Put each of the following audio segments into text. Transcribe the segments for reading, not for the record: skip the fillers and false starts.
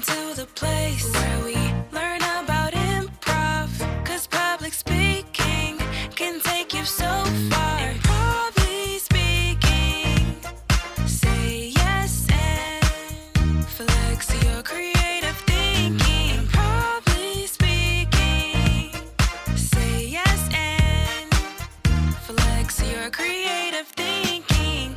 Welcome to the place where we learn about improv. Cause public speaking can take you so far. Improvly speaking, say yes and flex your creative thinking. Improvly speaking, say yes and flex your creative thinking.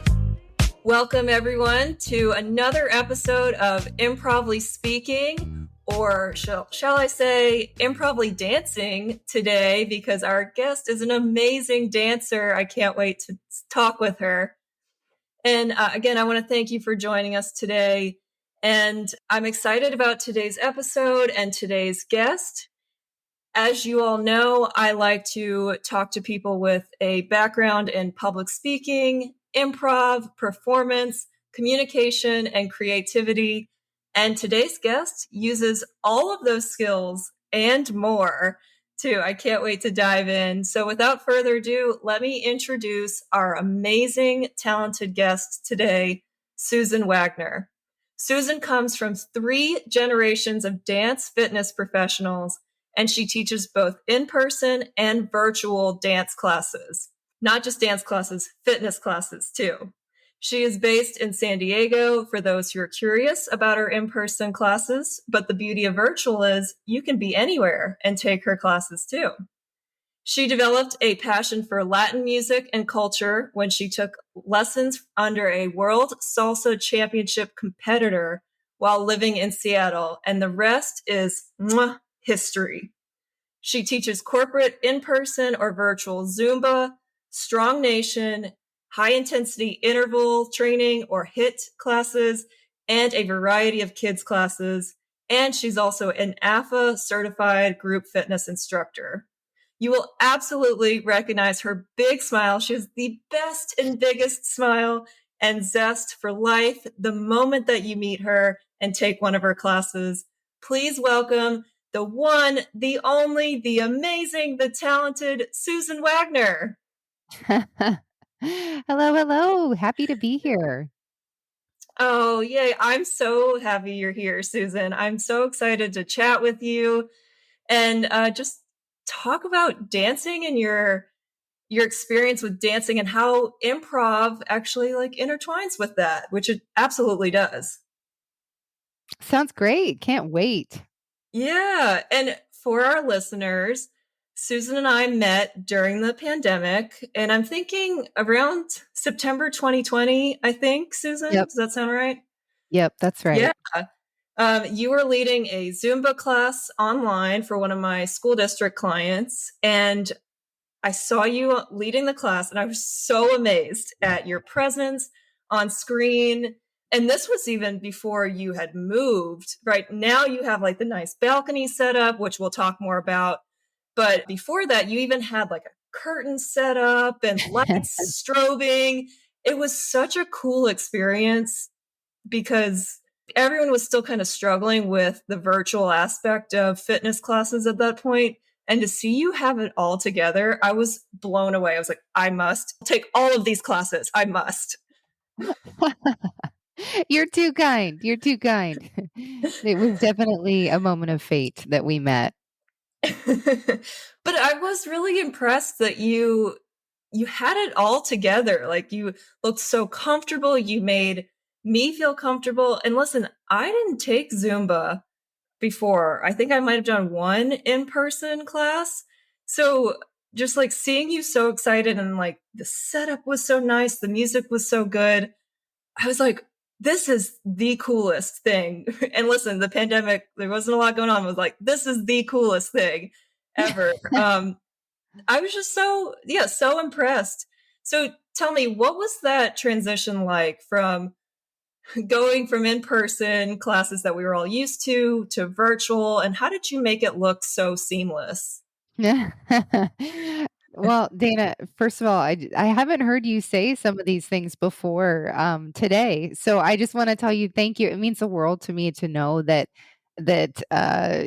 Welcome, everyone, to another episode of Improvly Speaking, or shall I say Improvly Dancing today, because our guest is an amazing dancer. I can't wait to talk with her. And again, I want to thank you for joining us today. And I'm excited about today's episode and today's guest. As you all know, I like to talk to people with a background in public speaking, improv, performance, communication, and creativity. And today's guest uses all of those skills and more too. I can't wait to dive in. So without further ado, let me introduce our amazing, talented guest today, Susan Wagner. Susan comes from 3 generations of dance fitness professionals, and she teaches both in-person and virtual dance classes. Not just dance classes, fitness classes too. She is based in San Diego for those who are curious about her in-person classes, but the beauty of virtual is you can be anywhere and take her classes too. She developed a passion for Latin music and culture when she took lessons under a World Salsa Championship competitor while living in Seattle, and the rest is history. She teaches corporate in-person or virtual Zumba, Strong Nation, high-intensity interval training or HIIT classes, and a variety of kids classes. And she's also an AFAA certified group fitness instructor. You will absolutely recognize her big smile. She has the best and biggest smile and zest for life the moment that you meet her and take one of her classes. Please welcome the one, the only, the amazing, the talented Susan Wagner. Hello. Happy to be here. Oh, yay. I'm so happy you're here, Susan. I'm so excited to chat with you and just talk about dancing and your experience with dancing and how improv actually intertwines with that, which it absolutely does. Sounds great. Can't wait. Yeah. And for our listeners, Susan and I met during the pandemic, and I'm thinking around September 2020, I think, Susan. Yep. Does that sound right? Yep, that's right. Yeah. You were leading a Zumba class online for one of my school district clients, and I saw you leading the class, and I was so amazed at your presence on screen. And this was even before you had moved. Right now you have the nice balcony set up, which we'll talk more about. But before that, you even had a curtain set up and lights strobing. It was such a cool experience because everyone was still kind of struggling with the virtual aspect of fitness classes at that point. And to see you have it all together, I was blown away. I was like, I must take all of these classes. I must. You're too kind. It was definitely a moment of fate that we met. But I was really impressed that you had it all together. You looked so comfortable. You made me feel comfortable. And listen, I didn't take Zumba before. I think I might have done one in-person class. So just seeing you so excited and the setup was so nice, the music was so good. I was like, this is the coolest thing. And listen, the pandemic, there wasn't a lot going on. I was like, this is the coolest thing ever. I was just so impressed. So tell me, what was that transition like from going from in-person classes that we were all used to virtual, and how did you make it look so seamless? Well, Dana, first of all, I haven't heard you say some of these things before today. So I just want to tell you thank you. It means the world to me to know that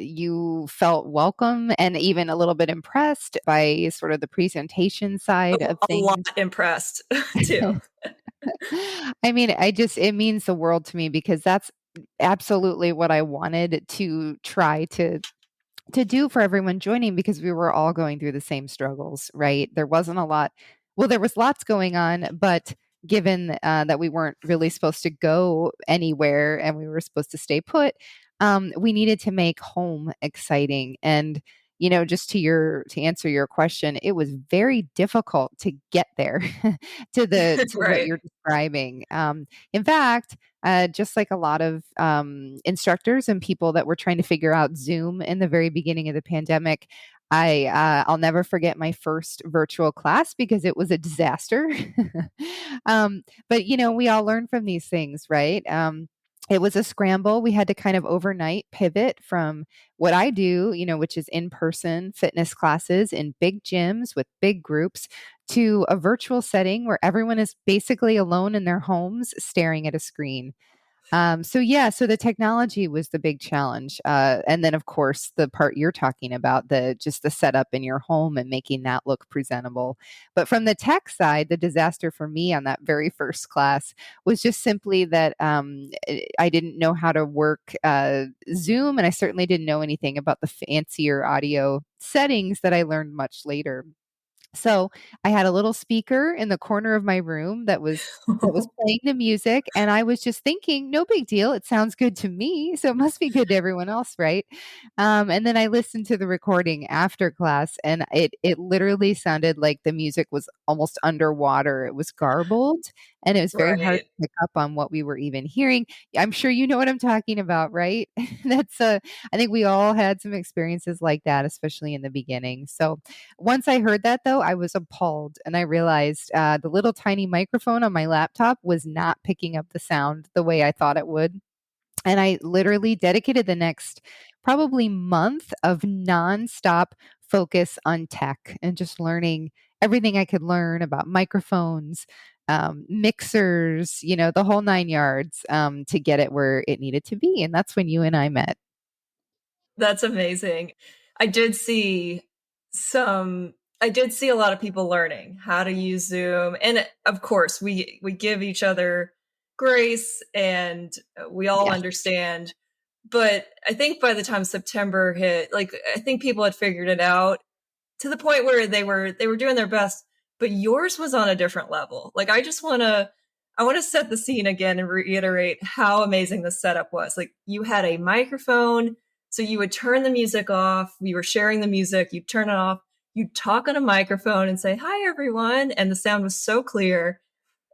you felt welcome and even a little bit impressed by sort of the presentation side of A things. lot impressed too. I mean, it means the world to me because that's absolutely what I wanted to try to do for everyone joining, because we were all going through the same struggles, right? There wasn't a lot. Well, there was lots going on, but given that we weren't really supposed to go anywhere and we were supposed to stay put, we needed to make home exciting. And just to answer your question, it was very difficult to get there to what Right. you're describing. In fact, just like a lot of instructors and people that were trying to figure out Zoom in the very beginning of the pandemic, I'll never forget my first virtual class because it was a disaster. But we all learn from these things, right? It was a scramble. We had to kind of overnight pivot from what I do, which is in person fitness classes in big gyms with big groups, to a virtual setting where everyone is basically alone in their homes staring at a screen. So yeah, so the technology was the big challenge, and then of course the part you're talking about, the setup in your home and making that look presentable. But from the tech side, the disaster for me on that very first class was just simply that I didn't know how to work Zoom, and I certainly didn't know anything about the fancier audio settings that I learned much later. So I had a little speaker in the corner of my room that was playing the music, and I was just thinking, no big deal. It sounds good to me, so it must be good to everyone else, right? And then I listened to the recording after class, and it literally sounded like the music was almost underwater. It was garbled, and it was very hard Right. to pick up on what we were even hearing. I'm sure you know what I'm talking about, right? I think we all had some experiences like that, especially in the beginning. So once I heard that, though, I was appalled, and I realized the little tiny microphone on my laptop was not picking up the sound the way I thought it would. And I literally dedicated the next probably month of nonstop focus on tech and just learning everything I could learn about microphones, mixers, the whole nine yards, to get it where it needed to be. And that's when you and I met. That's amazing. I did see some I did see a lot of people learning how to use Zoom, and of course, we give each other grace, and we all Yeah. understand. But I think by the time September hit, like, I think people had figured it out to the point where they were doing their best, but yours was on a different level. Like, I want to set the scene again and reiterate how amazing the setup was. Like, you had a microphone, so you would turn the music off. We were sharing the music, you'd turn it off, you'd talk on a microphone and say, "Hi everyone," and the sound was so clear.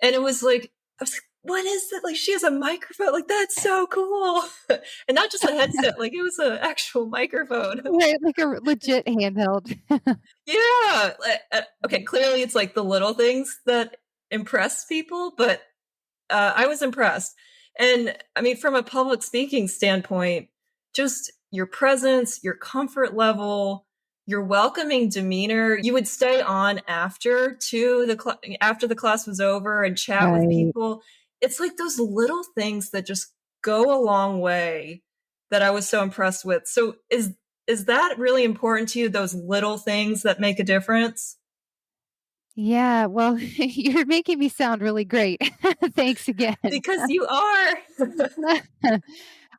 And it was like, I was like, what is that? Like, she has a microphone. Like, that's so cool. And not just a headset, like, it was an actual microphone. Right, like a legit handheld. Yeah. Okay, clearly it's like the little things that impress people, but I was impressed. And I mean, from a public speaking standpoint, just your presence, your comfort level, your welcoming demeanor. You would stay on after the class was over and chat with Right. people. It's like those little things that just go a long way that I was so impressed with. So is that really important to you, those little things that make a difference? Yeah, well, you're making me sound really great. Thanks again. Because you are.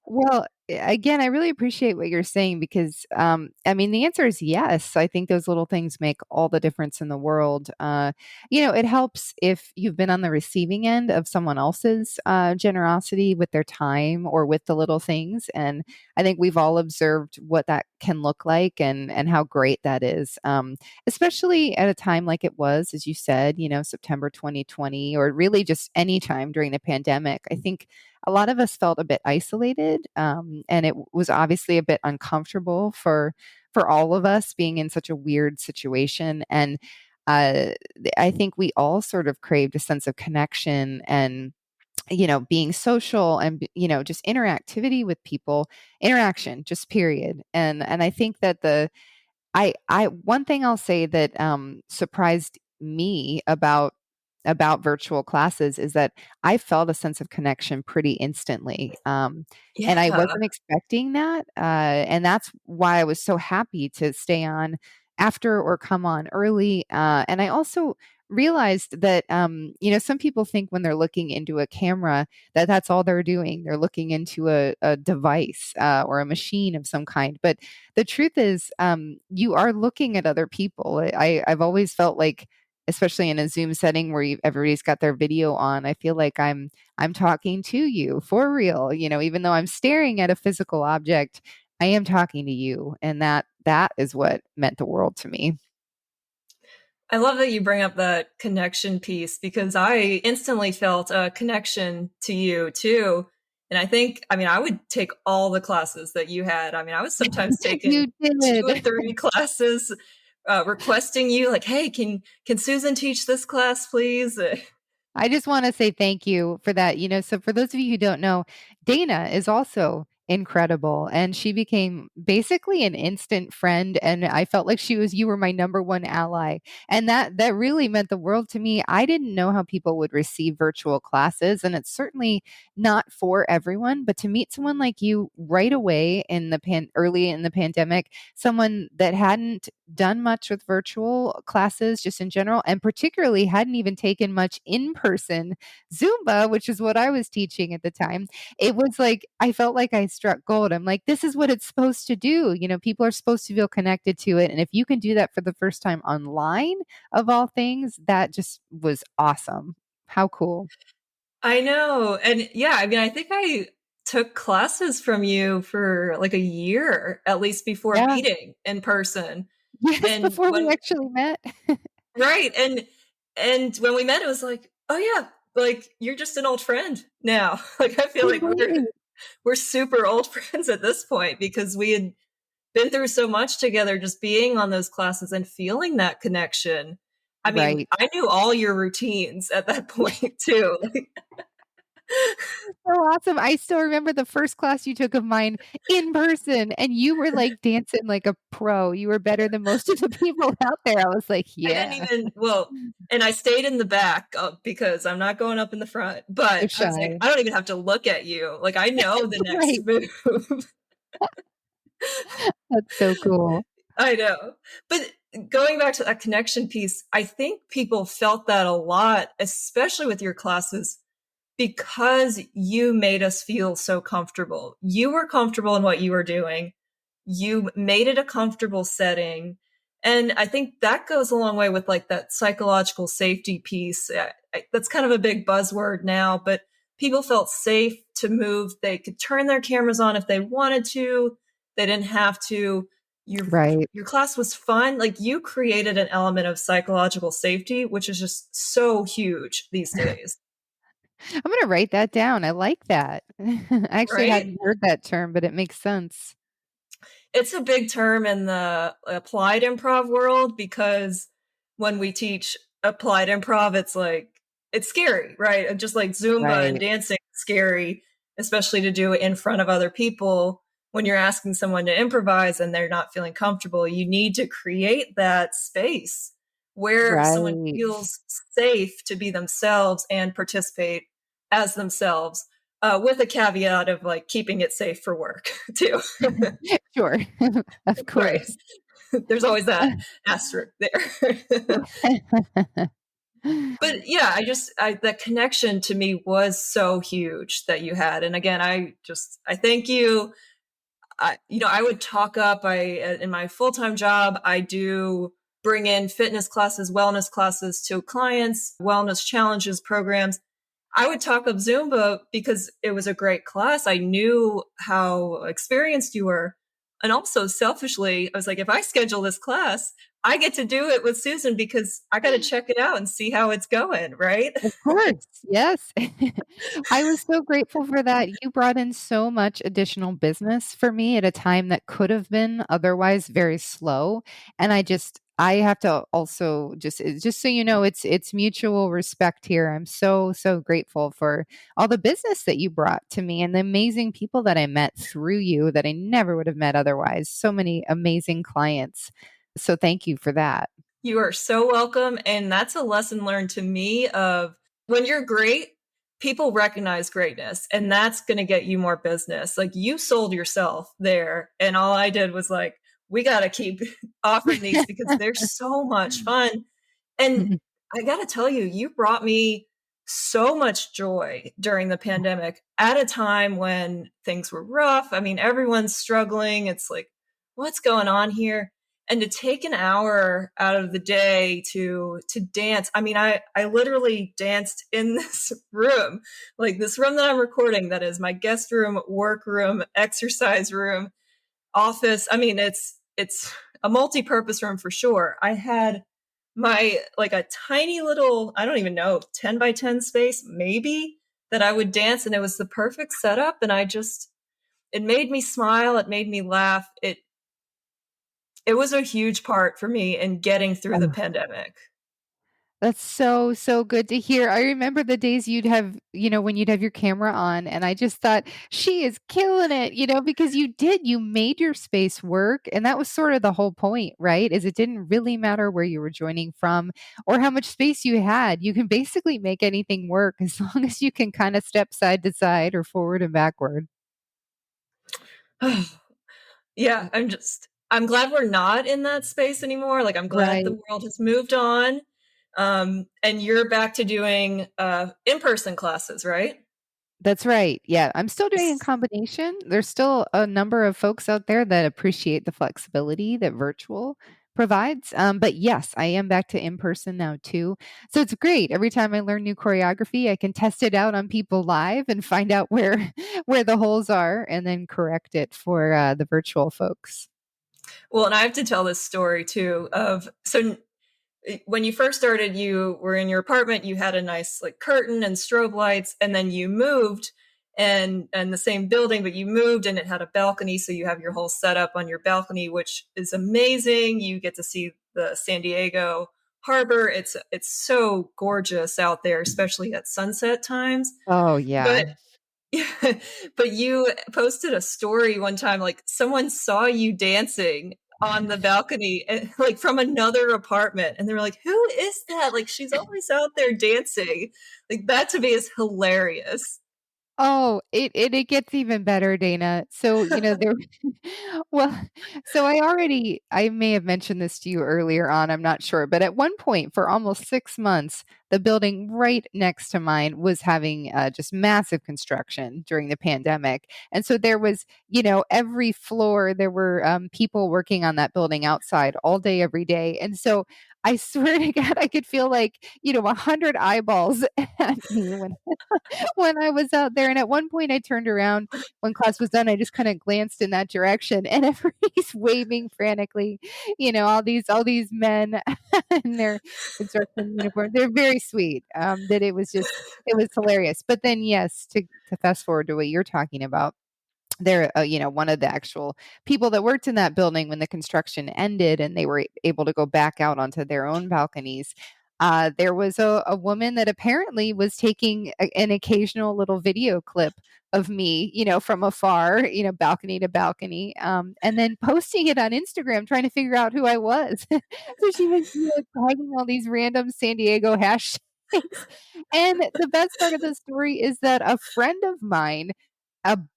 Well, again, I really appreciate what you're saying because, I mean, the answer is yes. I think those little things make all the difference in the world. It helps if you've been on the receiving end of someone else's generosity with their time or with the little things, and I think we've all observed what that can look like and how great that is. Especially at a time like it was, as you said, September 2020, or really just any time during the pandemic. I think a lot of us felt a bit isolated, and it was obviously a bit uncomfortable for all of us being in such a weird situation. And uh, I think we all sort of craved a sense of connection and being social and just interactivity with people, interaction, just period. And I think that I one thing I'll say that surprised me about virtual classes is that I felt a sense of connection pretty instantly. And I Yeah. wasn't expecting that. And that's why I was so happy to stay on after or come on early. And I also realized that, some people think when they're looking into a camera that that's all they're doing. They're looking into a device or a machine of some kind. But the truth is, you are looking at other people. I've always felt like, especially in a Zoom setting where everybody's got their video on, I feel like I'm talking to you for real. Even though I'm staring at a physical object, I am talking to you, and that is what meant the world to me. I love that you bring up the connection piece because I instantly felt a connection to you too. And I would take all the classes that you had. I was sometimes taking You 2 did. and 3 classes, requesting you like, "Hey, can Susan teach this class, please?" I just want to say thank you for that. So for those of you who don't know, Dana is also incredible, and she became basically an instant friend, and I felt like you were my number one ally. And that really meant the world to me. I didn't know how people would receive virtual classes, and it's certainly not for everyone, but to meet someone like you right away in the early in the pandemic, someone that hadn't done much with virtual classes just in general, and particularly hadn't even taken much in person Zumba, which is what I was teaching at the time. It was like, I felt like I struck gold. I'm like, this is what it's supposed to do. People are supposed to feel connected to it. And if you can do that for the first time online, of all things, that just was awesome. How cool. I know. And yeah, I think I took classes from you for like a year at least before Yeah. meeting in person. Yes, And before we when actually met. right, and when we met, it was like, "Oh, yeah, like, you're just an old friend now." Like, I feel like Right. we're super old friends at this point because we had been through so much together just being on those classes and feeling that connection. Right. I knew all your routines at that point too. Like So awesome. I still remember the first class you took of mine in person, and you were like dancing like a pro. You were better than most of the people out there. I was like, I didn't yeah, even well, and I stayed in the back, because I'm not going up in the front, so but I was like, shy. "I don't even have to look at you." Like, I know the next Right. move. That's so cool. I know. But going back to that connection piece, I think people felt that a lot, especially with your classes, because you made us feel so comfortable. You were comfortable in what you were doing. You made it a comfortable setting. And I think that goes a long way with like that psychological safety piece. That's kind of a big buzzword now, but people felt safe to move. They could turn their cameras on if they wanted to. They didn't have to. Your Right. your class was fun. Like you created an element of psychological safety, which is just so huge these days, I'm going to write that down. I like that. I actually right? hadn't heard that term, but it makes sense. It's a big term in the applied improv world because when we teach applied improv, it's scary, right? And just like Zumba and Right. dancing is scary, especially to do it in front of other people. When you're asking someone to improvise and they're not feeling comfortable, you need to create that space where someone Right. feels safe to be themselves and participate as themselves, with a caveat of like keeping it safe for work too. Sure. Of Right. course. There's always that asterisk there. But yeah, the connection to me was so huge that you had. And again, I thank you. I would talk up, in my full-time job, I do bring in fitness classes, wellness classes to clients, wellness challenges programs. I would talk up Zumba because it was a great class. I knew how experienced you were. And also selfishly, I was like, if I schedule this class, I get to do it with Susan because I got to check it out and see how it's going, right? Of course, yes. I was so grateful for that. You brought in so much additional business for me at a time that could have been otherwise very slow, and I have to also just so you know, it's mutual respect here. I'm so grateful for all the business that you brought to me and the amazing people that I met through you that I never would have met otherwise. So many amazing clients. So thank you for that. You are so welcome. And that's a lesson learned to me of when you're great, people recognize greatness and that's going to get you more business. Like you sold yourself there. And all I did was like, we got to keep offering these because they're so much fun. And I gotta tell you, you brought me so much joy during the pandemic at a time when things were rough. I mean, everyone's struggling. It's like, what's going on here? And to take an hour out of the day to dance. I mean, I literally danced in this room, like this room that I'm recording, that is my guest room, work room, exercise room, office. I mean, it's a multi-purpose room for sure. I had my like a tiny little, I don't even know, 10 by 10 space maybe, that I would dance, and it was the perfect setup, and it made me smile, it made me laugh. It was a huge part for me in getting through the pandemic. That's so, so good to hear. I remember the days you'd have, when you'd have your camera on, and I just thought, she is killing it, because you made your space work. And that was sort of the whole point, right? Is it didn't really matter where you were joining from or how much space you had. You can basically make anything work as long as you can kind of step side to side or forward and backward. Yeah, I'm glad we're not in that space anymore. Like, I'm glad Right. the world has moved on. And you're back to doing in-person classes, right? That's right. Yeah, I'm still doing a combination. There's still a number of folks out there that appreciate the flexibility that virtual provides. But yes, I am back to in person now too. So it's great. Every time I learn new choreography, I can test it out on people live and find out where where the holes are, and then correct it for the virtual folks. Well, and I have to tell this story too of when you first started, you were in your apartment, you had a nice like curtain and strobe lights, and then you moved, and the same building, but you moved and it had a balcony, so you have your whole setup on your balcony, which is amazing. You get to see the San Diego harbor. It's so gorgeous out there, especially at sunset times. Oh yeah. But yeah, but you posted a story one time, like someone saw you dancing on the balcony, like from another apartment, and they were like, "Who is that? Like, she's always out there dancing." Like, that to me is hilarious. Oh, it gets even better, Dana. So, there well, so I may have mentioned this to you earlier on, I'm not sure, but at one point for almost 6 months, the building right next to mine was having just massive construction during the pandemic. And so there was, every floor there were people working on that building outside all day every day. And so I swear to God, I could feel like, 100 eyeballs at me when I was out there. And at one point, I turned around when class was done. I just kind of glanced in that direction, and everybody's waving frantically. All these men in their construction uniform. They're very sweet. That it was hilarious. But then, yes, to fast forward to what you're talking about, they're one of the actual people that worked in that building when the construction ended and they were able to go back out onto their own balconies. There was a woman that apparently was taking an occasional little video clip of me, from afar, balcony to balcony, and then posting it on Instagram, trying to figure out who I was. So she was, tagging all these random San Diego hashtags. And the best part of the story is that a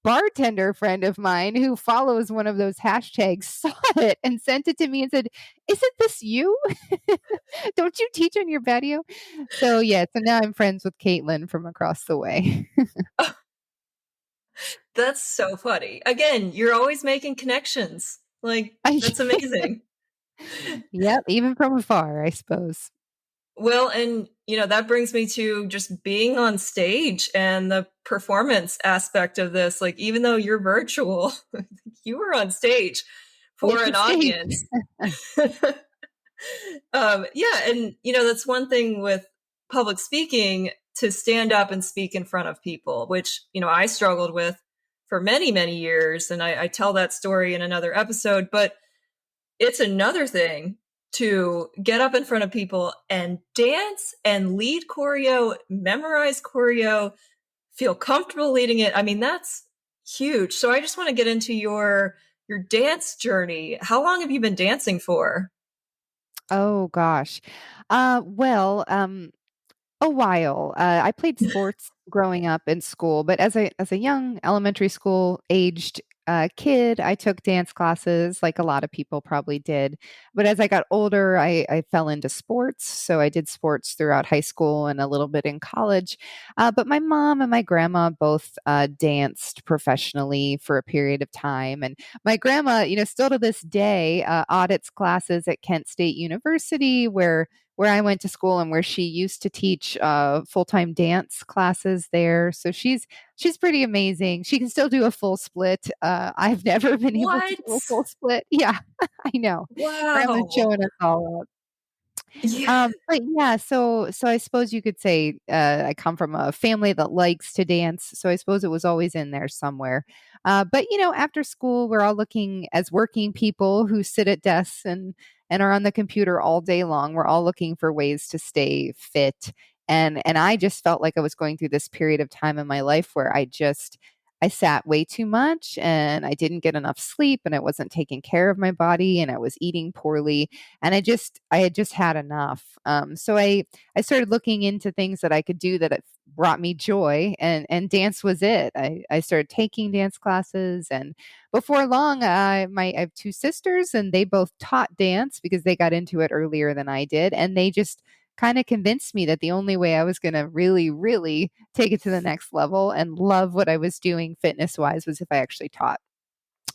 bartender friend of mine who follows one of those hashtags saw it and sent it to me and said, "Isn't this you? Don't you teach on your patio?" So yeah, so now I'm friends with Caitlin from across the way. That's so funny. Again, you're always making connections. Like, I, that's amazing. yep, even from afar, I suppose. Well, and that brings me to just being on stage and the performance aspect of this. Like, even though you're virtual, you were on stage for It's a an stage. audience. Yeah, and that's one thing with public speaking, to stand up and speak in front of people, which I struggled with for many, many years, and I tell that story in another episode. But it's another thing to get up in front of people and dance and lead choreo, memorize choreo, feel comfortable leading it. I mean, that's huge. So I just want to get into your dance journey. How long have you been dancing for? Oh gosh. Well, a while. I played sports growing up in school, but as a young elementary school aged kid, I took dance classes like a lot of people probably did. But as I got older, I fell into sports. So I did sports throughout high school and a little bit in college. But my mom and my grandma both danced professionally for a period of time. And my grandma, still to this day, audits classes at Kent State University, where I went to school and where she used to teach full-time dance classes there. So she's pretty amazing. She can still do a full split. I've never been able to do a What? full split. Yeah, I know. Grandma's Wow. showing us all up. Yeah. But yeah, so I suppose you could say I come from a family that likes to dance, so I suppose it was always in there somewhere. But after school, we're all looking as working people who sit at desks and are on the computer all day long. We're all looking for ways to stay fit, and I just felt like I was going through this period of time in my life where I sat way too much and I didn't get enough sleep and I wasn't taking care of my body and I was eating poorly and I had just had enough. So I started looking into things that I could do that it brought me joy, and dance was it. I started taking dance classes, and before long, I have two sisters, and they both taught dance because they got into it earlier than I did, and they just kind of convinced me that the only way I was going to really, really take it to the next level and love what I was doing fitness wise was if I actually taught.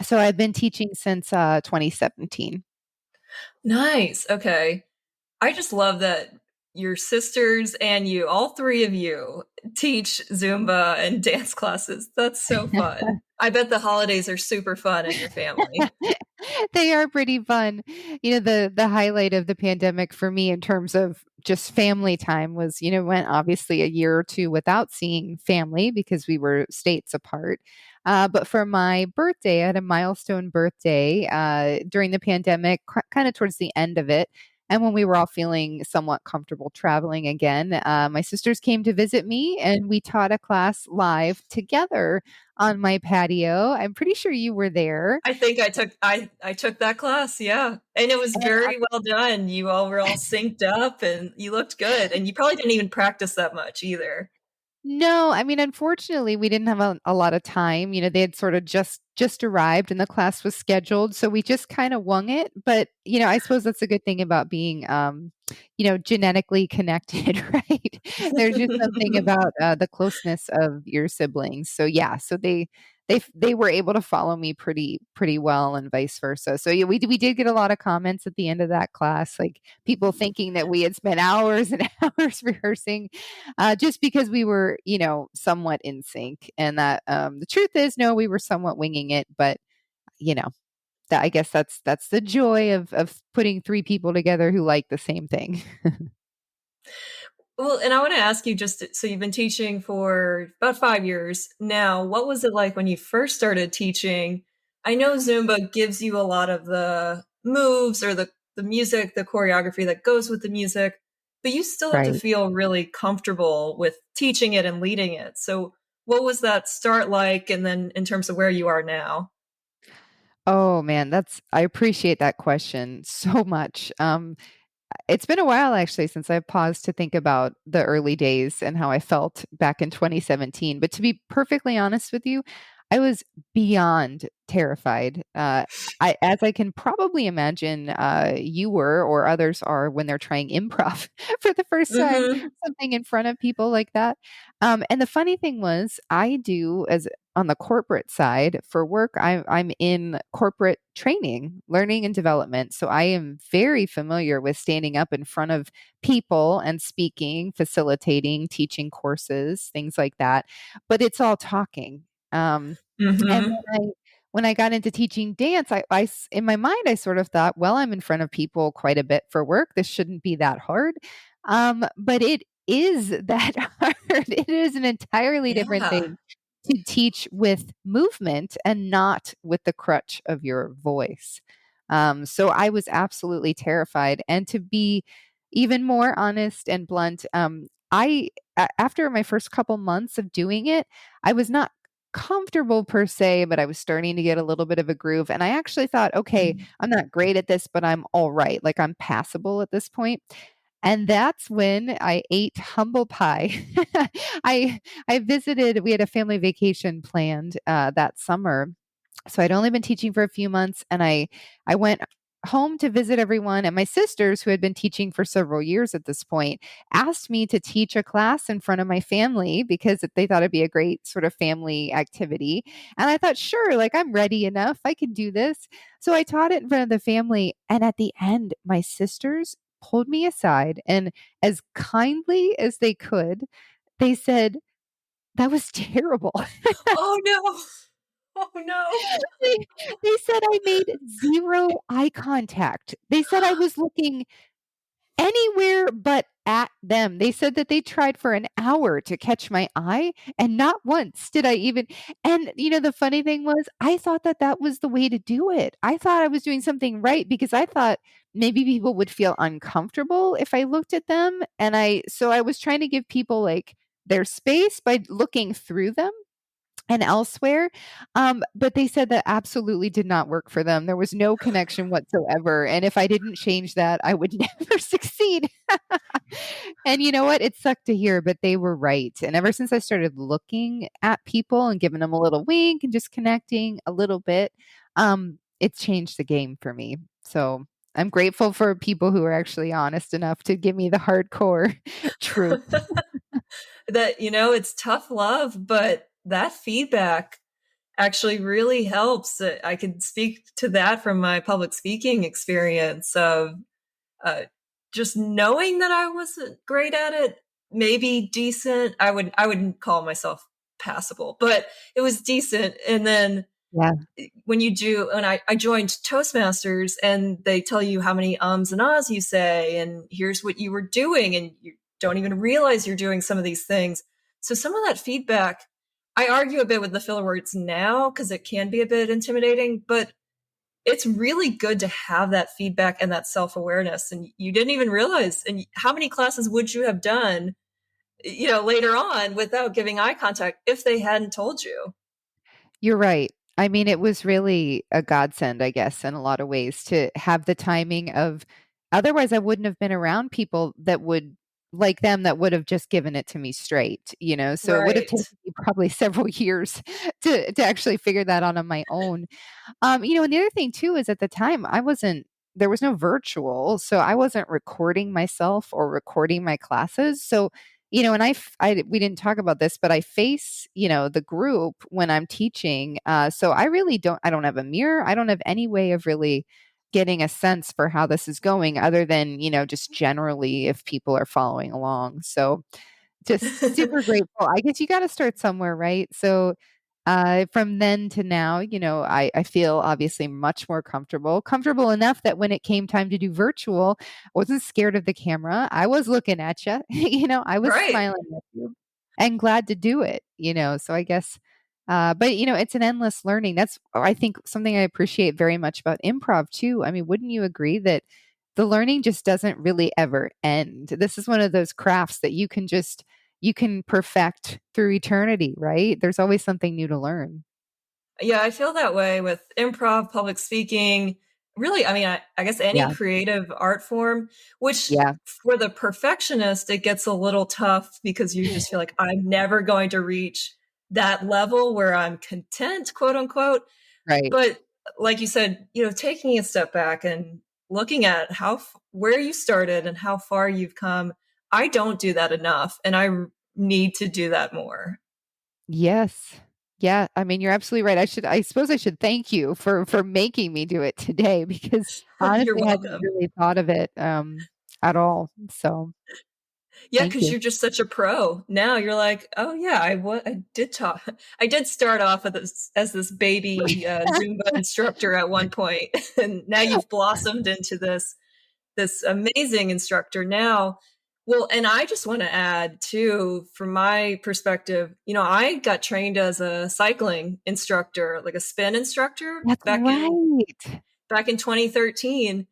So I've been teaching since 2017. Nice. Okay. I just love that your sisters and you, all three of you, teach Zumba and dance classes. That's so fun. I bet the holidays are super fun in your family. They are pretty fun. The highlight of the pandemic for me in terms of just family time was, went obviously a year or two without seeing family because we were states apart. But for my birthday, I had a milestone birthday during the pandemic, kind of towards the end of it. And when we were all feeling somewhat comfortable traveling again, my sisters came to visit me and we taught a class live together on my patio. I'm pretty sure you were there. I think I took that class, yeah. And it was And very well done. You all were all synced up and you looked good. And you probably didn't even practice that much either. no, I mean, unfortunately, we didn't have a lot of time. They had sort of just arrived and the class was scheduled, so we just kind of wung it. But I suppose that's a good thing about being, genetically connected, right? There's just something about the closeness of your siblings. So yeah, so they were able to follow me pretty well, and vice versa. So yeah, we did get a lot of comments at the end of that class, like people thinking that we had spent hours and hours rehearsing just because we were, somewhat in sync. And that the truth is, no, we were somewhat winging it, but you know, I guess that's the joy of putting three people together who like the same thing. Well, and I want to ask you just so you've been teaching for about 5 years now. What was it like when you first started teaching? I know Zumba gives you a lot of the moves or the music, the choreography that goes with the music, but you still have to Right. feel really comfortable with teaching it and leading it. So, what was that start like? And then in terms of where you are now? Oh man, I appreciate that question so much. It's been a while actually since I've paused to think about the early days and how I felt back in 2017. But to be perfectly honest with you, I was beyond terrified. As I can probably imagine, you were or others are when they're trying improv for the first time, Hmm. something in front of people like that. And the funny thing was, I do as on the corporate side for work, I'm in corporate training, learning and development. So I am very familiar with standing up in front of people and speaking, facilitating, teaching courses, things like that. But it's all talking. And Hmm. when I got into teaching dance, in my mind I sort of thought, well, I'm in front of people quite a bit for work. This shouldn't be that hard. But it is that hard. It is an entirely different Yeah. thing to teach with movement and not with the crutch of your voice. So I was absolutely terrified. And to be even more honest and blunt, after my first couple months of doing it, I was not comfortable per se, but I was starting to get a little bit of a groove. And I actually thought, okay, I'm not great at this, but I'm all right. Like I'm passable at this point. And that's when I ate humble pie. I I visited, we had a family vacation planned that summer. So I'd only been teaching for a few months, and I went home to visit everyone, and my sisters, who had been teaching for several years at this point, asked me to teach a class in front of my family because they thought it'd be a great sort of family activity. And I thought, sure, like I'm ready enough. I can do this. So I taught it in front of the family, and at the end, my sisters pulled me aside and as kindly as they could, they said, "That was terrible." Oh no. Oh no. They they said I made 0 eye contact. They said I was looking anywhere but at them. They said that they tried for an hour to catch my eye, and not once did I even. And, the funny thing was, I thought that that was the way to do it. I thought I was doing something right because I thought maybe people would feel uncomfortable if I looked at them, and I was trying to give people, like, their space by looking through them and elsewhere. But they said that absolutely did not work for them. There was no connection whatsoever. And if I didn't change that, I would never succeed. And you know what? It sucked to hear, but they were right. And ever since I started looking at people and giving them a little wink and just connecting a little bit, it's changed the game for me. So I'm grateful for people who are actually honest enough to give me the hardcore truth. That, it's tough love, but that feedback actually really helps. I can speak to that from my public speaking experience of uh, just knowing that I wasn't great at it, maybe decent. I wouldn't call myself passable, but it was decent. And then Yeah. when I joined Toastmasters, and they tell you how many ums and ahs you say, and here's what you were doing, and you don't even realize you're doing some of these things. So some of that feedback, I argue a bit with the filler words now because it can be a bit intimidating, but it's really good to have that feedback and that self-awareness. And you didn't even realize, and how many classes would you have done, later on without giving eye contact if they hadn't told you? You're right. I mean, it was really a godsend, I guess, in a lot of ways to have the timing of otherwise I wouldn't have been around people that would like them that would have just given it to me straight. So it would have Right. taken me probably several years to actually figure that out on my own. And the other thing too is at the time there was no virtual, so I wasn't recording myself or recording my classes. So, and we didn't talk about this, but I face, the group when I'm teaching. So I don't have a mirror. I don't have any way of really getting a sense for how this is going other than, just generally if people are following along. So just super grateful. I guess you got to start somewhere, right? So, from then to now, I feel obviously much more comfortable enough that when it came time to do virtual, I wasn't scared of the camera. I was looking at you, I was Right. smiling at you and glad to do it. So I guess, but it's an endless learning. That's, I think, something I appreciate very much about improv too. I mean, wouldn't you agree that the learning just doesn't really ever end? This is one of those crafts that you can perfect through eternity, right? There's always something new to learn. Yeah, I feel that way with improv, public speaking. Really, I mean, I guess any Yeah. creative art form, which Yeah. for the perfectionist, it gets a little tough because you just feel like I'm never going to reach that level where I'm content, quote unquote. Right. But like you said, taking a step back and looking at where you started and how far you've come, I don't do that enough, and need to do that more. Yes. Yeah, I mean, you're absolutely right. I suppose I should thank you for making me do it today because You're honestly, I hadn't welcome. really thought of it, at all. So, Yeah, thank because you. you're just such a pro. Now you're like, oh yeah, I did talk. I did start off as this baby Zumba instructor at one point, and now you've blossomed into this amazing instructor now. Well, and I just want to add too, from my perspective, I got trained as a cycling instructor, like a spin instructor That's right. back in 2013,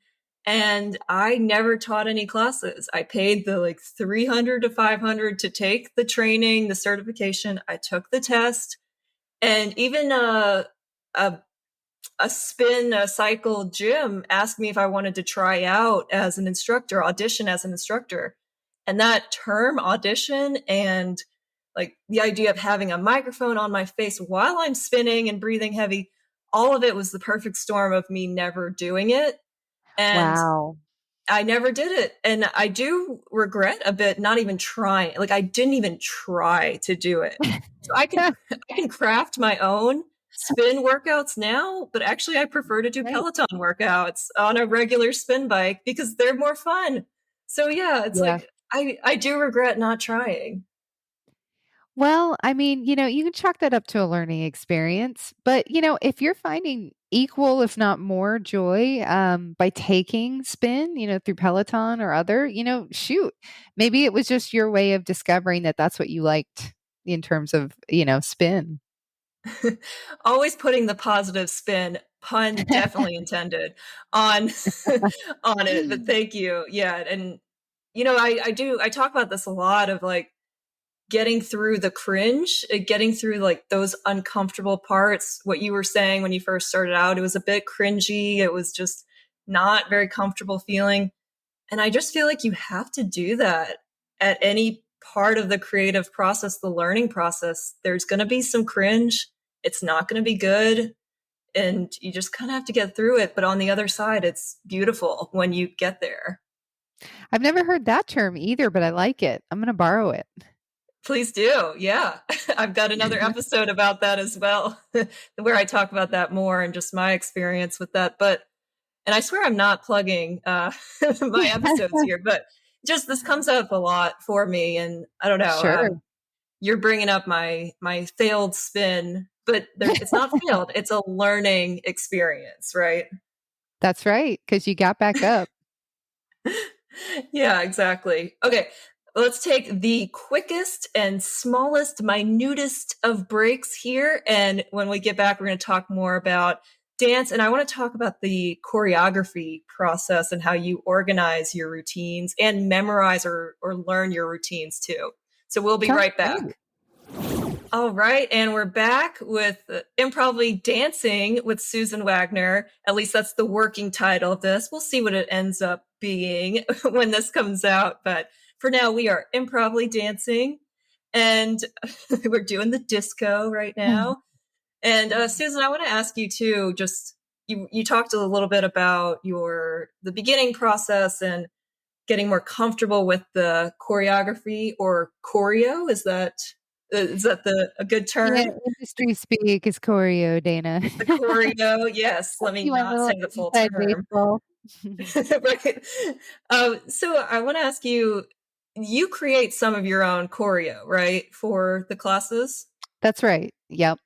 and I never taught any classes. I paid the like 300 to 500 to take the training, the certification. I took the test, and even a a cycle gym asked me if I wanted to try out as an instructor, audition as an instructor. And that term audition and like the idea of having a microphone on my face while I'm spinning and breathing heavy, all of it was the perfect storm of me never doing it. And Wow. I never did it. And I do regret a bit not even trying. Like I didn't even try to do it. So I can craft my own spin workouts now, but actually I prefer to do Right. Peloton workouts on a regular spin bike because they're more fun. So yeah, it's Yeah. like I do regret not trying. Well, I mean, you can chalk that up to a learning experience. But, if you're finding equal, if not more joy by taking spin, through Peloton or other, shoot, maybe it was just your way of discovering that that's what you liked in terms of, spin. Always putting the positive spin, pun definitely intended, on on it. But thank you. Yeah, and I talk about this a lot of like getting through the cringe, getting through like those uncomfortable parts. What you were saying when you first started out, it was a bit cringy. It was just not very comfortable feeling. And I just feel like you have to do that at any part of the creative process, the learning process. There's going to be some cringe. It's not going to be good. And you just kind of have to get through it. But on the other side, it's beautiful when you get there. I've never heard that term either, but I like it. I'm going to borrow it. Please do. Yeah. I've got another episode about that as well, where I talk about that more and just my experience with that. But, and I swear I'm not plugging my episodes here, but just this comes up a lot for me. And I don't know, Sure. you're bringing up my failed spin, but it's not failed. It's a learning experience, right? That's right. Because you got back up. Yeah, exactly. Okay, let's take the quickest and smallest, minutest of breaks here. And when we get back, we're going to talk more about dance. And I want to talk about the choreography process and how you organize your routines and memorize or learn your routines too. So we'll be Sounds right back. great. All right, and we're back with Improvly Dancing with Susan Wagner. At least that's the working title of this. We'll see what it ends up being when this comes out. But for now, we are Improvly Dancing, and we're doing the disco right now. And Susan, I want to ask you too. Just you talked a little bit about the beginning process and getting more comfortable with the choreography or choreo. Is that a good Yeah, term? industry speak is choreo, Dana. The choreo, yes. Let me You want a not little say the full inside term. baseball? Right. So I want to ask you, you create some of your own choreo, right, for the classes? That's right. Yep.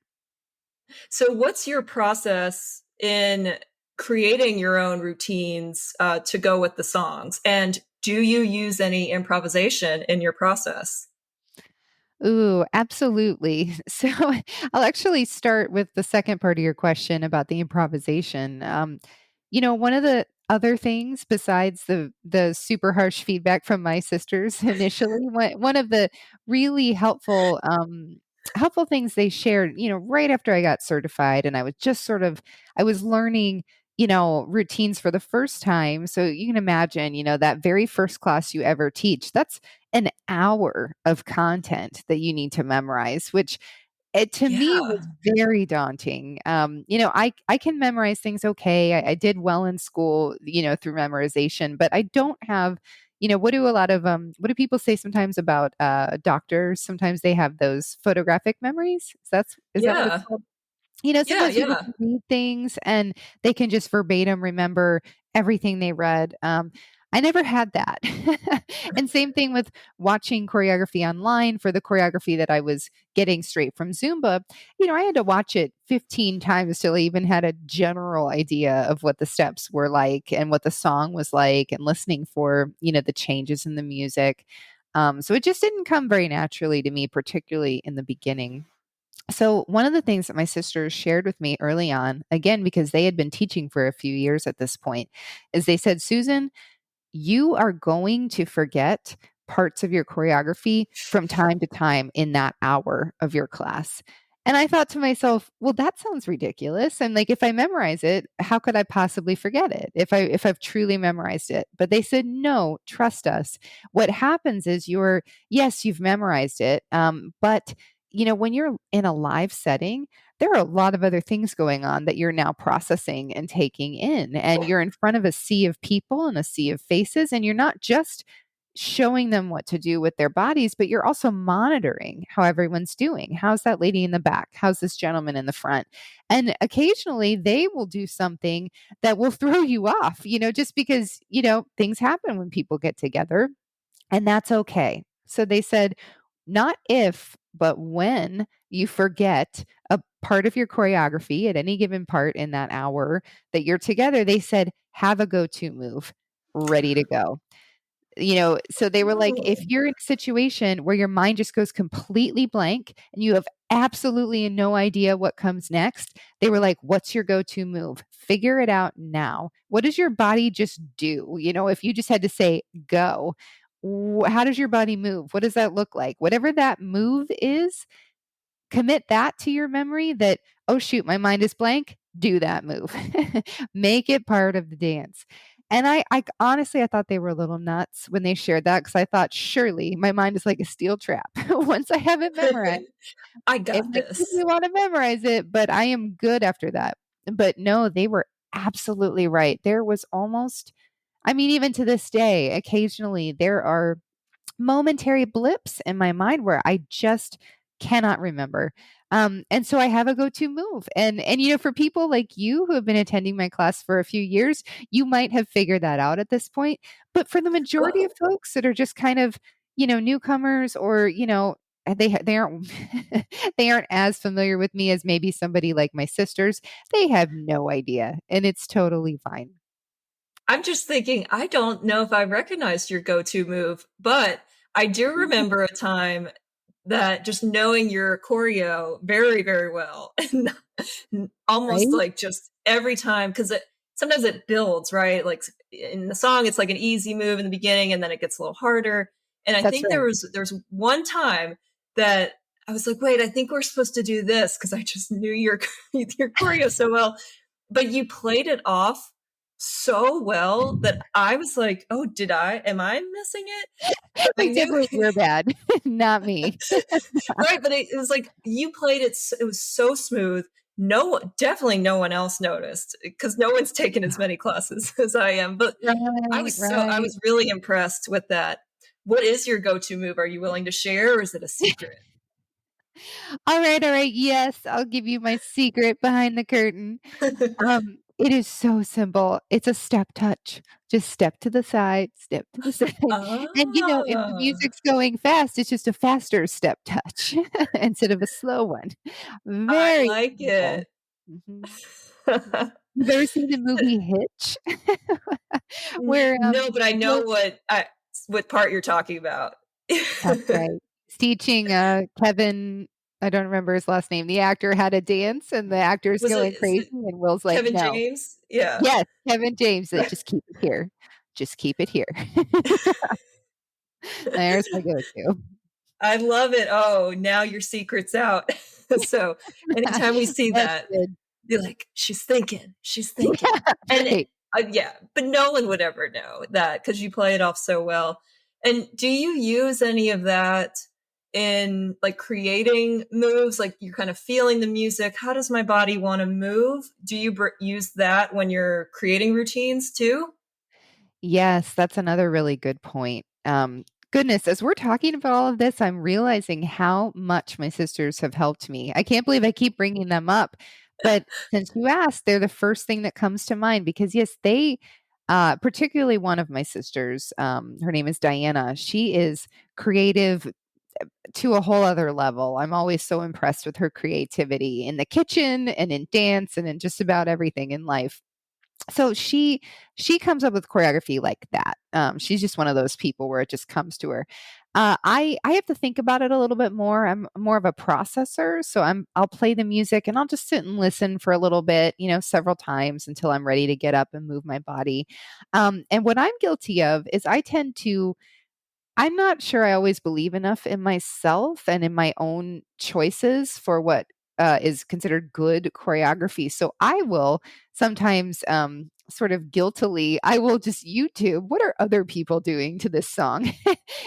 So what's your process in creating your own routines to go with the songs? And do you use any improvisation in your process? Ooh, absolutely. So I'll actually start with the second part of your question about the improvisation. One of the other things besides the super harsh feedback from my sisters initially, one of the really helpful things they shared, right after I got certified, and I was just I was learning, routines for the first time. So you can imagine, that very first class you ever teach, that's an hour of content that you need to memorize, which it to me Yeah. was very daunting. I can memorize things okay. I did well in school, through memorization, but I don't have, what do people say sometimes about doctors? Sometimes they have those photographic memories. Is that what it's Yeah. called? Yeah. Sometimes people Yeah. can read things and they can just verbatim remember everything they read. I never had that. And same thing with watching choreography online for the choreography that I was getting straight from Zumba. I had to watch it 15 times till I even had a general idea of what the steps were like and what the song was like and listening for, the changes in the music. So it just didn't come very naturally to me, particularly in the beginning. So, one of the things that my sisters shared with me early on, again, because they had been teaching for a few years at this point, is they said, Susan, you are going to forget parts of your choreography from time to time in that hour of your class. And I thought to myself, well, that sounds ridiculous. And like, if I memorize it, how could I possibly forget it if I've truly memorized it? But they said, no, trust us. What happens is yes, you've memorized it, but when you're in a live setting, there are a lot of other things going on that you're now processing and taking in. And you're in front of a sea of people and a sea of faces. And you're not just showing them what to do with their bodies, but you're also monitoring how everyone's doing. How's that lady in the back? How's this gentleman in the front? And occasionally they will do something that will throw you off, just because, things happen when people get together, and that's okay. So they said, not if, but when you forget a part of your choreography at any given part in that hour that you're together, they said, have a go to move ready to go. So they were like, if Oh. you're in a situation where your mind just goes completely blank and you have absolutely no idea what comes next, they were like, what's your go-to move? Figure it out now. What does your body just do? If you just had to say go, how does your body move? What does that look like? Whatever that move is, commit that to your memory that, oh, shoot, my mind is blank. Do that move. Make it part of the dance. And I honestly, I thought they were a little nuts when they shared that, because I thought, surely my mind is like a steel trap. Once I have it memorized, I it got might make this. me want to memorize it, but I am good after that. But no, they were absolutely right. There was almost, even to this day, occasionally there are momentary blips in my mind where I just cannot remember. And so I have a go-to move. And for people like you who have been attending my class for a few years, you might have figured that out at this point. But for the majority Well, of folks that are just kind of, newcomers, or, they aren't they aren't as familiar with me as maybe somebody like my sisters, they have no idea. And it's totally fine. I'm just thinking, I don't know if I recognized your go-to move, but I do remember a time that just knowing your choreo very, very well, and almost Right? like just every time, because sometimes it builds, right? Like in the song, it's like an easy move in the beginning, and then it gets a little harder. And I That's think right. there's one time that I was like, wait, I think we're supposed to do this, because I just knew your your choreo so well, but you played it off so well that I was like, oh, am I missing it? But I They said, knew. wait, you're bad, not me. Right, but it was like you played it. It was so smooth. Definitely no one else noticed, because no one's taken as many classes as I am. But Right, I right. was really impressed with that. What is your go-to move? Are you willing to share, or is it a secret? All right, all right. Yes, I'll give you my secret behind the curtain. It is so simple. It's a step touch. Just step to the side, step to the side. And if the Ah, music's going fast, it's just a faster step touch instead of a slow one. I Very like simple. it. Mhm. You've ever seen the movie Hitch? Where No, but I know Will what part you're talking about. That's right. He's teaching, Kevin, I don't remember his last name, the actor, how to dance, and the actor's Was it going is crazy, it and Will's like, Kevin "No." James? Yeah. Yes, Kevin James said, "Just keep it here. Just keep it here." There's my go-to. I love it. Oh, now your secret's out. So, anytime we see That's that, good. you're like, she's thinking." And, Right. yeah, but no one would ever know that, because you play it off so well. And do you use any of that in, like, creating moves? Like, you're kind of feeling the music, "How does my body wanna move?" Do you use that when you're creating routines too? Yes, that's another really good point. Goodness, as we're talking about all of this, I'm realizing how much my sisters have helped me. I can't believe I keep bringing them up, but since you asked, they're the first thing that comes to mind, because yes, particularly one of my sisters, her name is Diana. She is creative to a whole other level. I'm always so impressed with her creativity in the kitchen and in dance and in just about everything in life. So she comes up with choreography like that. She's just one of those people where it just comes to her. I have to think about it a little bit more. I'm more of a processor, so I'll play the music and I'll just sit and listen for a little bit, several times until I'm ready to get up and move my body. And what I'm guilty of is I'm not sure I always believe enough in myself and in my own choices for what is considered good choreography. So I will sometimes, sort of guiltily, I will just YouTube, what are other people doing to this song?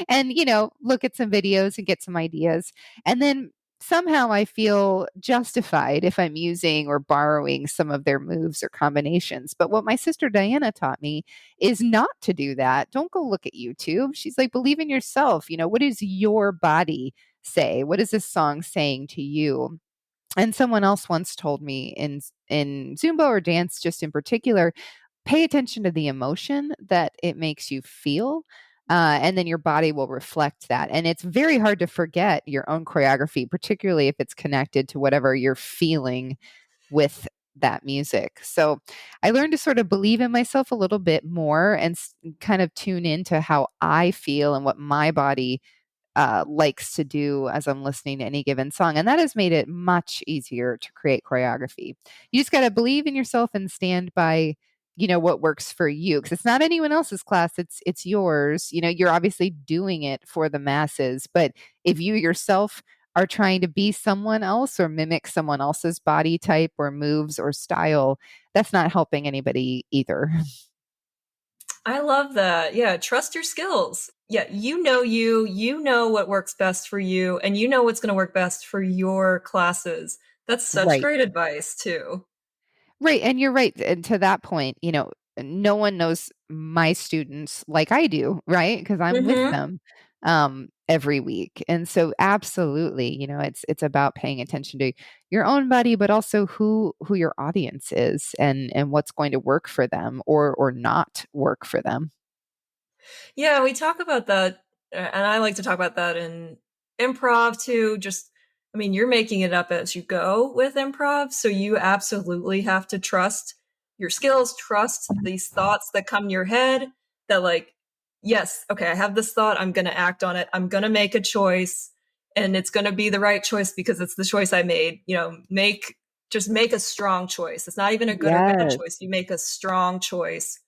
And, look at some videos and get some ideas. And then somehow I feel justified if I'm using or borrowing some of their moves or combinations. But what my sister Diana taught me is not to do that. Don't go look at YouTube. She's like, believe in yourself. What does your body say? What is this song saying to you? And someone else once told me in Zumba or dance, just in particular, pay attention to the emotion that it makes you feel. And then your body will reflect that. And it's very hard to forget your own choreography, particularly if it's connected to whatever you're feeling with that music. So I learned to sort of believe in myself a little bit more and kind of tune into how I feel and what my body likes to do as I'm listening to any given song. And that has made it much easier to create choreography. You just got to believe in yourself and stand by, what works for you. Cause it's not anyone else's class. It's yours. You're obviously doing it for the masses, but if you yourself are trying to be someone else or mimic someone else's body type or moves or style, that's not helping anybody either. I love that. Yeah, trust your skills. Yeah, you know what works best for you, and you know what's going to work best for your classes. That's such Right. great advice, too. Right. And you're right. And to that point, no one knows my students like I do, right? Because I'm with Mm-hmm. them every week. And so absolutely, it's about paying attention to your own body, but also who your audience is and what's going to work for them or not work for them. Yeah, we talk about that, and I like to talk about that in improv too. I mean, you're making it up as you go with improv, so you absolutely have to trust your skills, trust these thoughts that come in your head that, like, yes, okay, I have this thought, I'm going to act on it, I'm going to make a choice, and it's going to be the right choice because it's the choice I made. Just make a strong choice. It's not even a good or bad Yes. choice. You make a strong choice.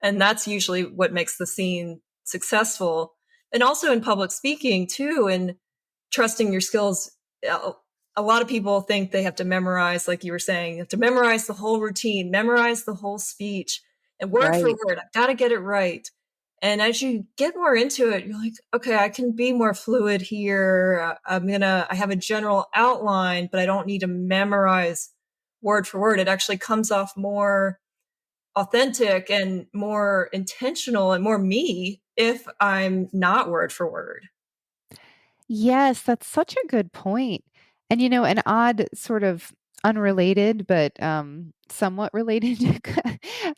And that's usually what makes the scene successful. And also in public speaking too, and trusting your skills. A lot of people think they have to memorize, like you were saying, you have to memorize the whole routine, memorize the whole speech, and word for Right. word, I've got to get it right. And as you get more into it, you're like, okay, I can be more fluid here. I have a general outline, but I don't need to memorize word for word. It actually comes off more authentic and more intentional and more me if I'm not word for word. Yes, that's such a good point. And an odd sort of unrelated but somewhat related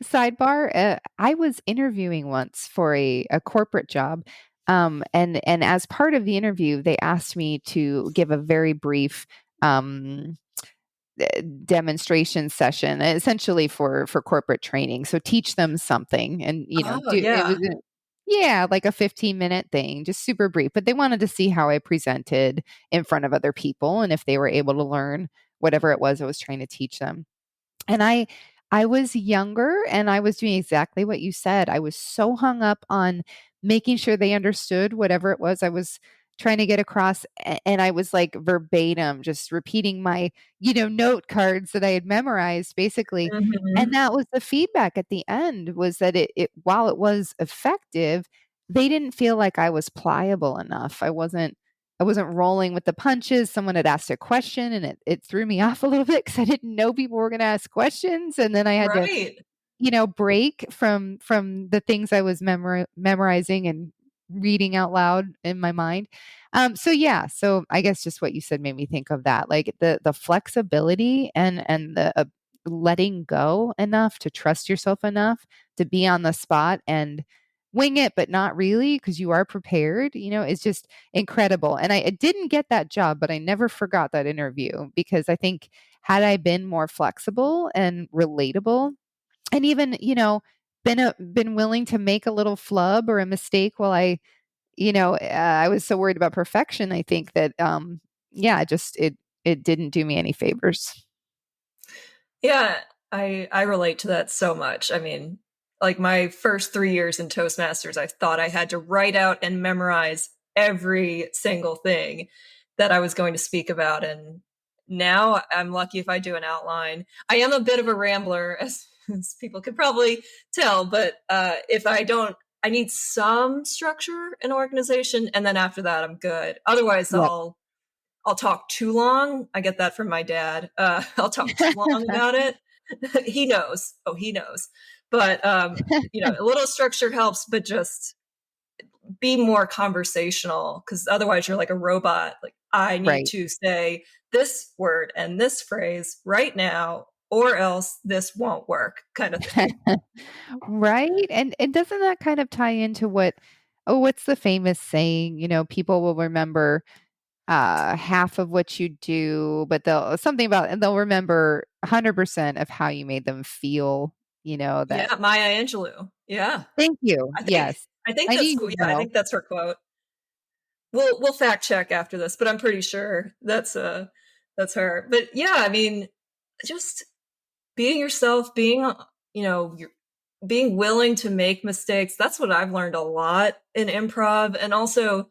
sidebar. I was interviewing once for a corporate job. And as part of the interview, they asked me to give a very brief um demonstration session essentially for corporate training, so teach them something and Oh, do it was yeah. yeah, like a 15-minute thing, just super brief, but they wanted to see how I presented in front of other people and if they were able to learn whatever it was I was trying to teach them. And I was younger and I was doing exactly what you said. I was so hung up on making sure they understood whatever it was I was trying to get across, and I was like verbatim just repeating my, note cards that I had memorized basically. And Mhm. that was the feedback at the end, was that it while it was effective, they didn't feel like I was pliable enough. I wasn't rolling with the punches. Someone had asked a question and it threw me off a little bit because I didn't know people were going to ask questions. And then I had to, Right. break from the things I was memorizing and reading out loud in my mind. So yeah, so I guess just what you said made me think of that, like the flexibility and the letting go enough to trust yourself enough to be on the spot and wing it, but not really because you are prepared. Is just incredible. And I didn't get that job, but I never forgot that interview because I think had I been more flexible and relatable and even been willing to make a little flub or a mistake while I was so worried about perfection, I think that yeah, it didn't do me any favors. Yeah, I relate to that so much. I mean, like my first 3 years in Toastmasters, I thought I had to write out and memorize every single thing that I was going to speak about, and now I'm lucky if I do an outline. I am a bit of a rambler, as people could probably tell, but if I don't, I need some structure and organization, and then after that, I'm good. Otherwise, Yep. I'll talk too long. I get that from my dad. I'll talk too long about it. He knows. Oh, he knows. But a little structure helps, but just be more conversational, because otherwise you're like a robot. Like, I need Right. to say this word and this phrase right now, or else this won't work, kind of thing. Right? And doesn't that kind of tie into what's the famous saying, people will remember half of what you do, but they'll remember 100% of how you made them feel, that. Yeah, Maya Angelou. Yeah, Thank you. I think Yes. I think I knew that's cool. you'd Yeah, I know. think that's her quote. We'll fact check after this, but I'm pretty sure that's her. But yeah, I mean, just being yourself, being you're being willing to make mistakes. That's what I've learned a lot in improv, and also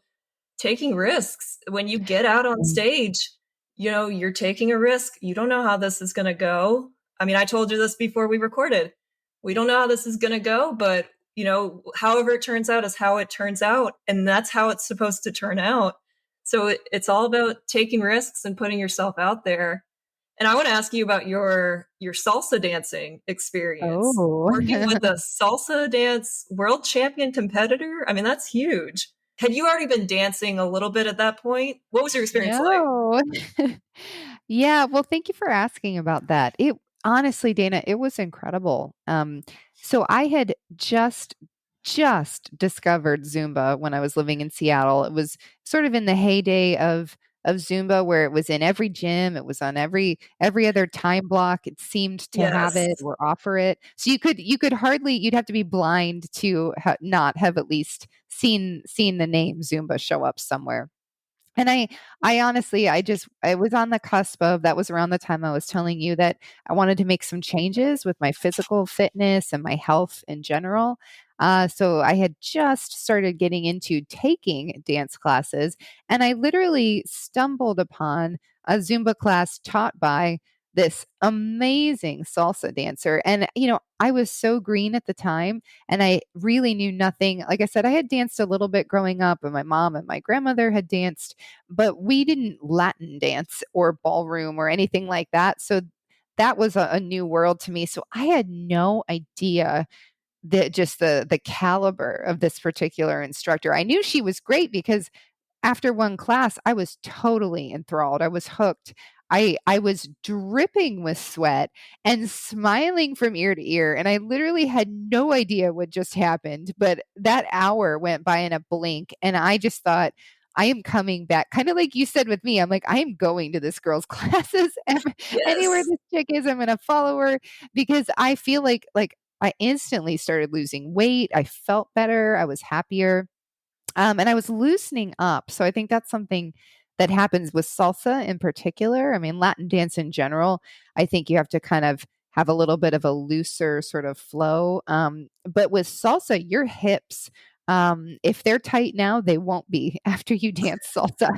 taking risks. When you get out on stage, you're taking a risk. You don't know how this is going to go. I mean, I told you this before we recorded. We don't know how this is going to go, but however it turns out is how it turns out, and that's how it's supposed to turn out. So it's all about taking risks and putting yourself out there. And I want to ask you about your salsa dancing experience. Oh. Working with a salsa dance world champion competitor? I mean, that's huge. Had you already been dancing a little bit at that point? What was your experience like? No. Yeah, well, thank you for asking about that. It honestly, Dana, it was incredible. So I had just discovered Zumba when I was living in Seattle. It was sort of in the heyday of Zumba, where it was in every gym, it was on every other time block. It seemed to have Yes. it or offer it. So you could hardly, you'd have to be blind to not have at least seen the name Zumba show up somewhere. And I honestly, I was on the cusp of, that was around the time I was telling you that I wanted to make some changes with my physical fitness and my health in general. So I had just started getting into taking dance classes, and I literally stumbled upon a Zumba class taught by this amazing salsa dancer. And, I was so green at the time, and I really knew nothing. Like I said, I had danced a little bit growing up, and my mom and my grandmother had danced, but we didn't Latin dance or ballroom or anything like that. So that was a new world to me. So I had no idea that just the caliber of this particular instructor. I knew she was great because after one class, I was totally enthralled. I was hooked. I was dripping with sweat and smiling from ear to ear. And I literally had no idea what just happened. But that hour went by in a blink. And I just thought, I am coming back. Kind of like you said with me, I'm like, I am going to this girl's classes. Anywhere Yes. this chick is, I'm going to follow her, because I feel like I instantly started losing weight. I felt better. I was happier. And I was loosening up. So I think that's something that happens with salsa in particular. I mean, Latin dance in general, I think you have to kind of have a little bit of a looser sort of flow. But with salsa, your hips, if they're tight now, they won't be after you dance salsa,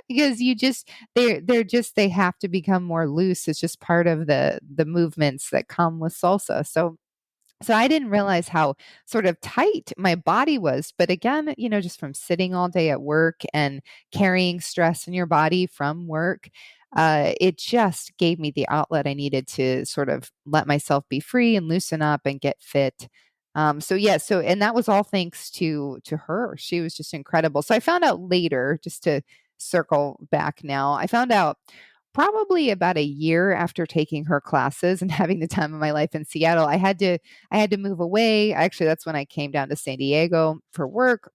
because they have to become more loose. It's just part of the movements that come with salsa. So I didn't realize how sort of tight my body was. But again, just from sitting all day at work and carrying stress in your body from work, it just gave me the outlet I needed to sort of let myself be free and loosen up and get fit. So yeah, and that was all thanks to her. She was just incredible. So I found out later, just to circle back now, I found out probably about a year after taking her classes and having the time of my life in Seattle. I had to move away. Actually, that's when I came down to San Diego for work.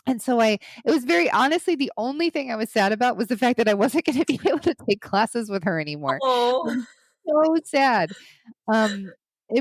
And so it was very honestly, the only thing I was sad about was the fact that I wasn't going to be able to take classes with her anymore. Oh, It was so sad.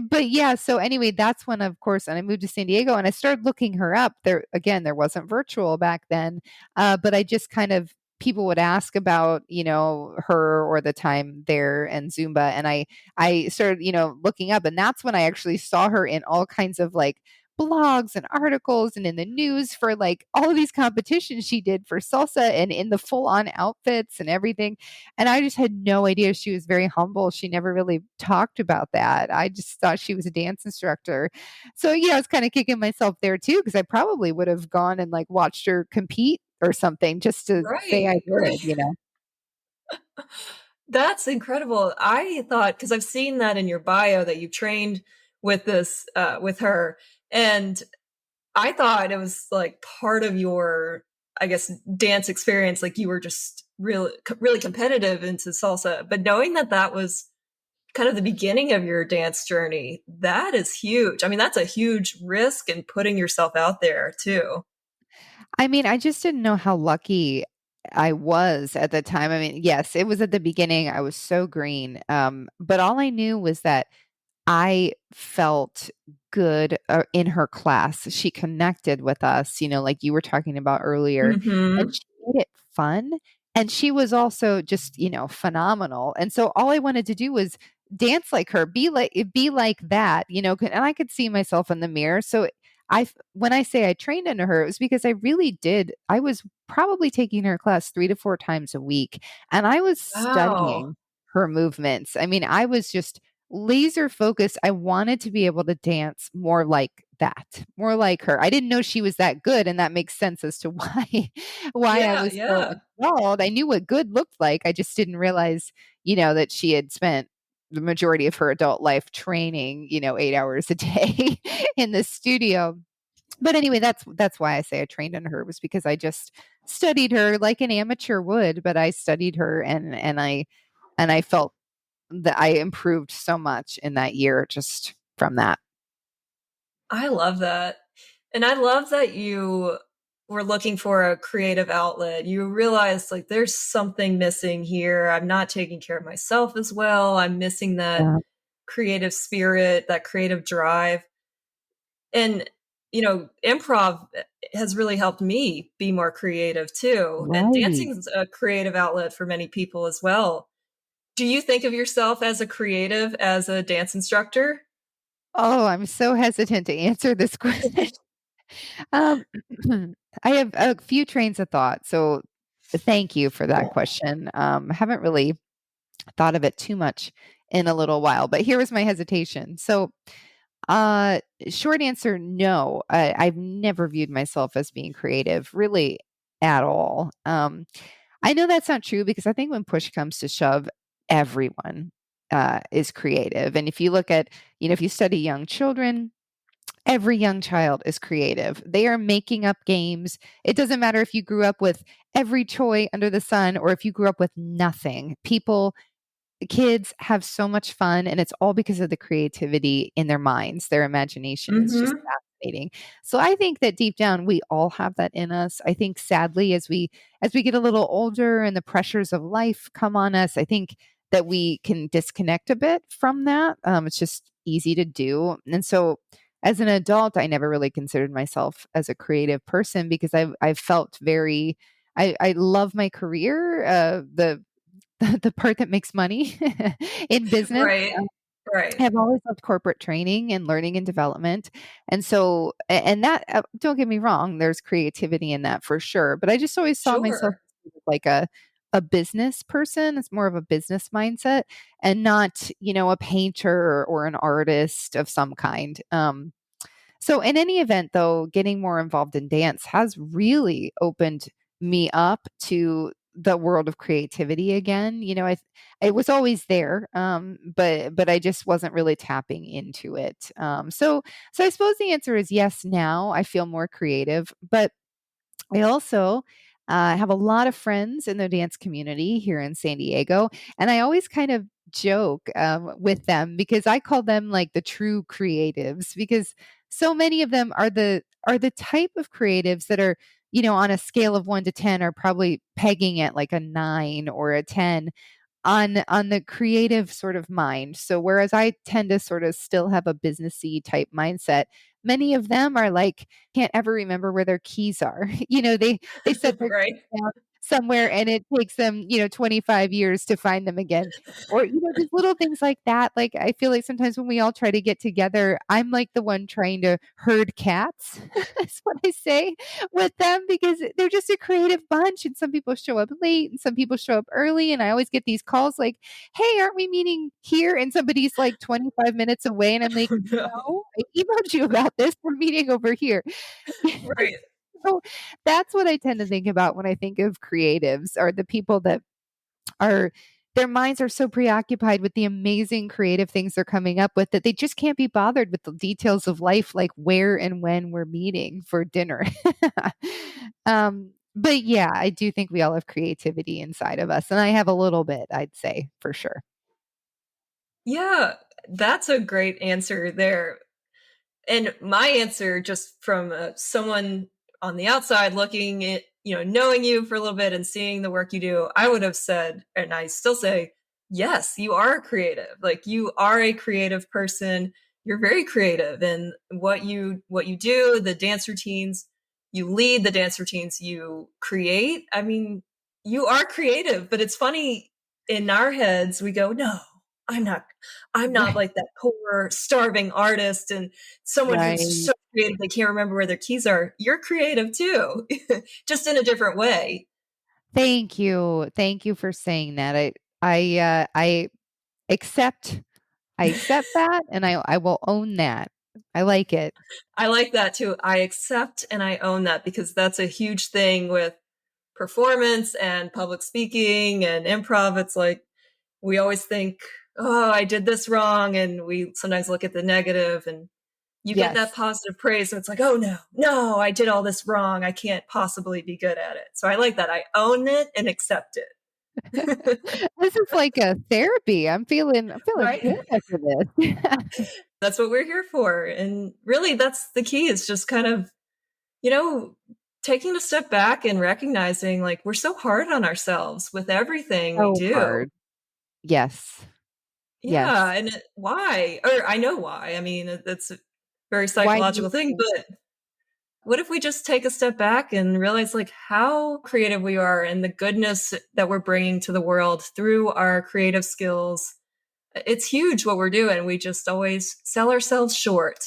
But yeah, so anyway, that's when, of course, and I moved to San Diego and I started looking her up. There wasn't virtual back then, but I just kind of, people would ask about, her or the time there and Zumba, and I started, looking up, and that's when I actually saw her in all kinds of like blogs and articles and in the news for like all of these competitions she did for salsa and in the full on outfits and everything. And I just had no idea. She was very humble. She never really talked about that. I just thought she was a dance instructor. So, I was kind of kicking myself there too, because I probably would have gone and like watched her compete or something just to say I right, right. did. That's incredible. I thought, because I've seen that in your bio that you trained with this with her, and I thought it was like part of your, I guess, dance experience. Like you were just really competitive into salsa. But knowing that that was kind of the beginning of your dance journey, that is huge. I mean, that's a huge risk in putting yourself out there too. I mean, I just didn't know how lucky I was at the time. I mean, yes, it was at the beginning. I was so green. But all I knew was that I felt good in her class. She connected with us, like you were talking about earlier, and Hmm. she made it fun. And she was also just, phenomenal. And so all I wanted to do was dance like her, be like that, and I could see myself in the mirror. So when I say I trained under her, it was because I really did. I was probably taking her class 3 to 4 times a week, and I was Wow. studying her movements. I mean, I was just laser focused. I wanted to be able to dance more like that, more like her. I didn't know she was that good, and that makes sense as to why I Yeah, was so yeah. enthralled. I knew what good looked like. I just didn't realize, that she had spent the majority of her adult life training, 8 hours a day in the studio. But anyway, that's why I say I trained under her, was because I just studied her like an amateur would, but I studied her, and I felt that I improved so much in that year just from that. I love that. And I love that you were looking for a creative outlet. You realized like there's something missing here. I'm not taking care of myself as well. I'm missing that Yeah. creative spirit, that creative drive. And improv has really helped me be more creative too. And Right. dancing is a creative outlet for many people as well. Do you think of yourself as a creative as a dance instructor? Oh, I'm so hesitant to answer this question. Um, I have a few trains of thought, so thank you for that question. I haven't really thought of it too much in a little while, but here was my hesitation. So, uh, short answer, no. I've never viewed myself as being creative, really, at all. I know that's not true because I think when push comes to shove, everyone is creative. And if you look at, if you study young children, every young child is creative. They are making up games. It doesn't matter if you grew up with every toy under the sun or if you grew up with nothing. Kids have so much fun, and it's all because of the creativity in their minds. Their imagination is just Mhm. fascinating. So I think that deep down we all have that in us. I think sadly as we get a little older and the pressures of life come on us, I think that we can disconnect a bit from that. It's just easy to do. And so as an adult, I never really considered myself as a creative person because I've felt very I love my career. The part that makes money in business. Right. Right. I've always loved corporate training and learning and development. And so, and that, don't get me wrong, there's creativity in that for sure. But I just always saw myself Sure. as like a business person. It's more of a business mindset and not, a painter or an artist of some kind. So, in any event, though, getting more involved in dance has really opened me up to the world of creativity again. It was always there, but I just wasn't really tapping into it. So I suppose the answer is yes. Now I feel more creative, but I also have a lot of friends in the dance community here in San Diego, and I always kind of joke with them because I call them like the true creatives because so many of them are the type of creatives that are on a scale of 1 to 10 are probably pegging at like a 9 or a 10 on the creative sort of mind. So whereas I tend to sort of still have a businessy type mindset, many of them are like can't ever remember where their keys are. They set their Right. keys down somewhere and it takes them, 25 years to find them again. Or just little things like that. Like I feel like sometimes when we all try to get together, I'm like the one trying to herd cats. That's what I say with them because they're just a creative bunch and some people show up late and some people show up early and I always get these calls like, "Hey, aren't we meeting here?" And somebody's like 25 minutes away and I'm like, No. "No, I emailed you about this. We're meeting over here." Right. So that's what I tend to think about when I think of creatives are the people that are their minds are so preoccupied with the amazing creative things they're coming up with that they just can't be bothered with the details of life, like where and when we're meeting for dinner. But yeah, I do think we all have creativity inside of us. And I have a little bit, I'd say, for sure. Yeah, that's a great answer there. And my answer, just from someone on the outside looking at, knowing you for a little bit and seeing the work you do, I would have said, and I still say, yes, you are creative. Like, you are a creative person. You're very creative in what you do, the dance routines you lead, the dance routines you create. I mean, you are creative, but it's funny, in our heads we go, no, I'm not I'm not Right. like that poor starving artist and someone who's Right. so creative they can't remember where their keys are. You're creative too, just in a different way. Thank you. Thank you for saying that. I accept I accept that and I will own that. I like it. I like that too. I accept and I own that, because that's a huge thing with performance and public speaking and improv. It's like we always think, oh, I did this wrong. And we sometimes look at the negative, and you get that Yes. positive praise. And it's like, oh, no, no, I did all this wrong. I can't possibly be good at it. So I like that. I own it and accept it. This is like a therapy. I'm feeling good Right? after this. That's what we're here for. And really, that's the key, is just kind of, you know, taking a step back and recognizing, like, we're so hard on ourselves with everything we So do. hard. Yes. Yeah. Yes. And why? Or I know why. I mean, that's a very Why do you psychological thing. think? But what if we just take a step back and realize, like, how creative we are and the goodness that we're bringing to the world through our creative skills? It's huge what we're doing. We just always sell ourselves short.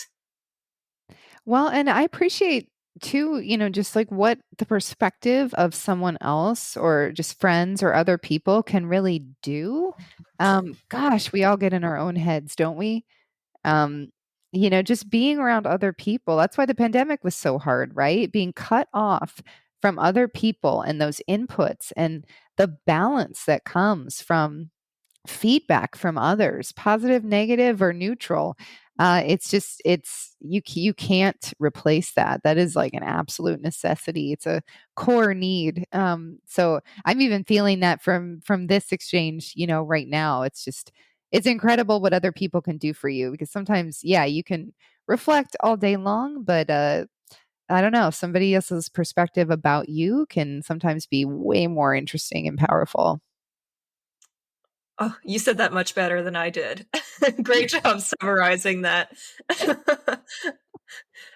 Well, and I appreciate too, just like what the perspective of someone else or just friends or other people can really do. Gosh, we all get in our own heads, don't we? Um, just being around other people. That's why the pandemic was so hard, right? Being cut off from other people and those inputs and the balance that comes from feedback from others, positive, negative, or neutral. You can't replace that. That is like an absolute necessity. It's a core need. So I'm even feeling that from this exchange, right now. It's incredible what other people can do for you, because sometimes, yeah, you can reflect all day long, but I don't know, somebody else's perspective about you can sometimes be way more interesting and powerful. Oh, you said that much better than I did. Great job summarizing that.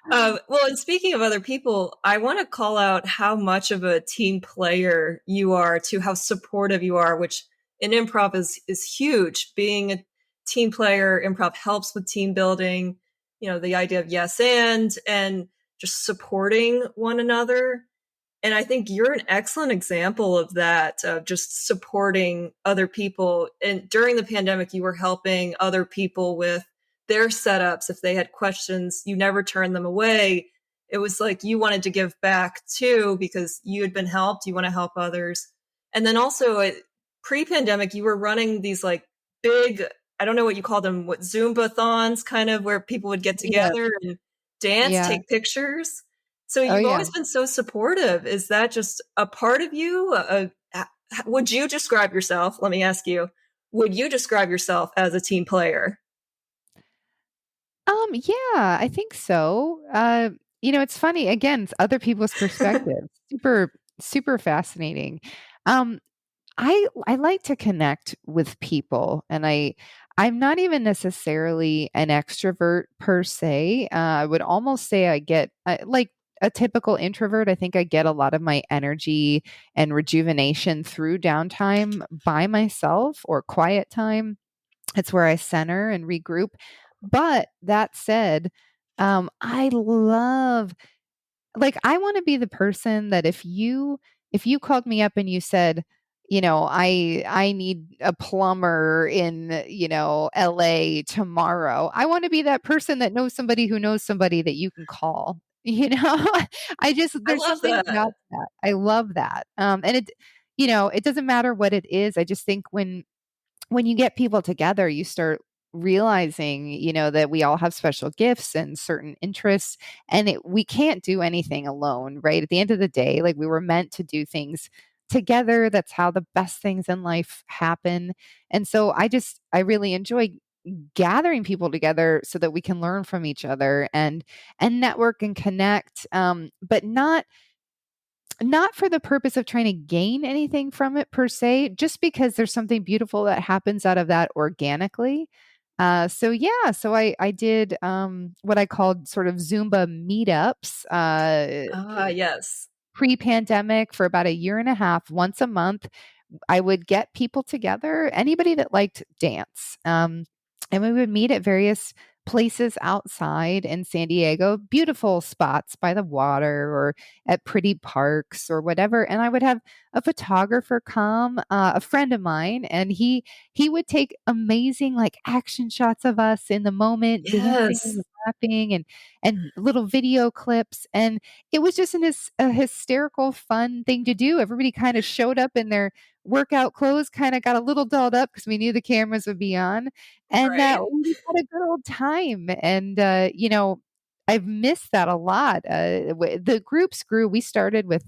Well, and speaking of other people, I want to call out how much of a team player you are, to how supportive you are, which in improv is huge. Being a team player, improv helps with team building. The idea of yes and just supporting one another. And I think you're an excellent example of that, of just supporting other people. And during the pandemic, you were helping other people with their setups. If they had questions, you never turned them away. It was like you wanted to give back too, because you had been helped. You want to help others. And then also, pre-pandemic, you were running these like big, I don't know what you call them, what Zumba-thons, kind of, where people would get Yeah. together and dance, Yeah. take pictures. So Oh, you've yeah. always been so supportive. Is that just a part of you? Would you describe yourself? Let me ask you. Would you describe yourself as a team player? Yeah, I think so. It's funny, again, it's other people's perspective. Super, super fascinating. Um, I like to connect with people, and I'm not even necessarily an extrovert per se. I would almost say I get like a typical introvert. I think I get a lot of my energy and rejuvenation through downtime by myself or quiet time. It's where I center and regroup. But that said, I love, like, I want to be the person that if you called me up and you said, I need a plumber in, LA tomorrow. I want to be that person that knows somebody who knows somebody that you can call. I just I there's love something that. about that. I love that. And it it doesn't matter what it is. I just think when you get people together, you start realizing, that we all have special gifts and certain interests, and we can't do anything alone, right? At the end of the day, like we were meant to do things together. That's how the best things in life happen. And so I really enjoy gathering people together so that we can learn from each other and network and connect, but not for the purpose of trying to gain anything from it per se, just because there's something beautiful that happens out of that organically. So I did what I called sort of Zumba meetups Ah, yes. pre-pandemic for about a year and a half, once a month. I would get people together, anybody that liked dance. And we would meet at various places outside in San Diego, beautiful spots by the water or at pretty parks or whatever. And I would have a photographer come, a friend of mine, and he would take amazing like action shots of us in the moment, dancing Yes. and laughing and little video clips. And it was just a hysterical, fun thing to do. Everybody kind of showed up in their workout clothes, kind of got a little dolled up because we knew the cameras would be on, and Right. we had a good old time. And I've missed that a lot. The groups grew. We started with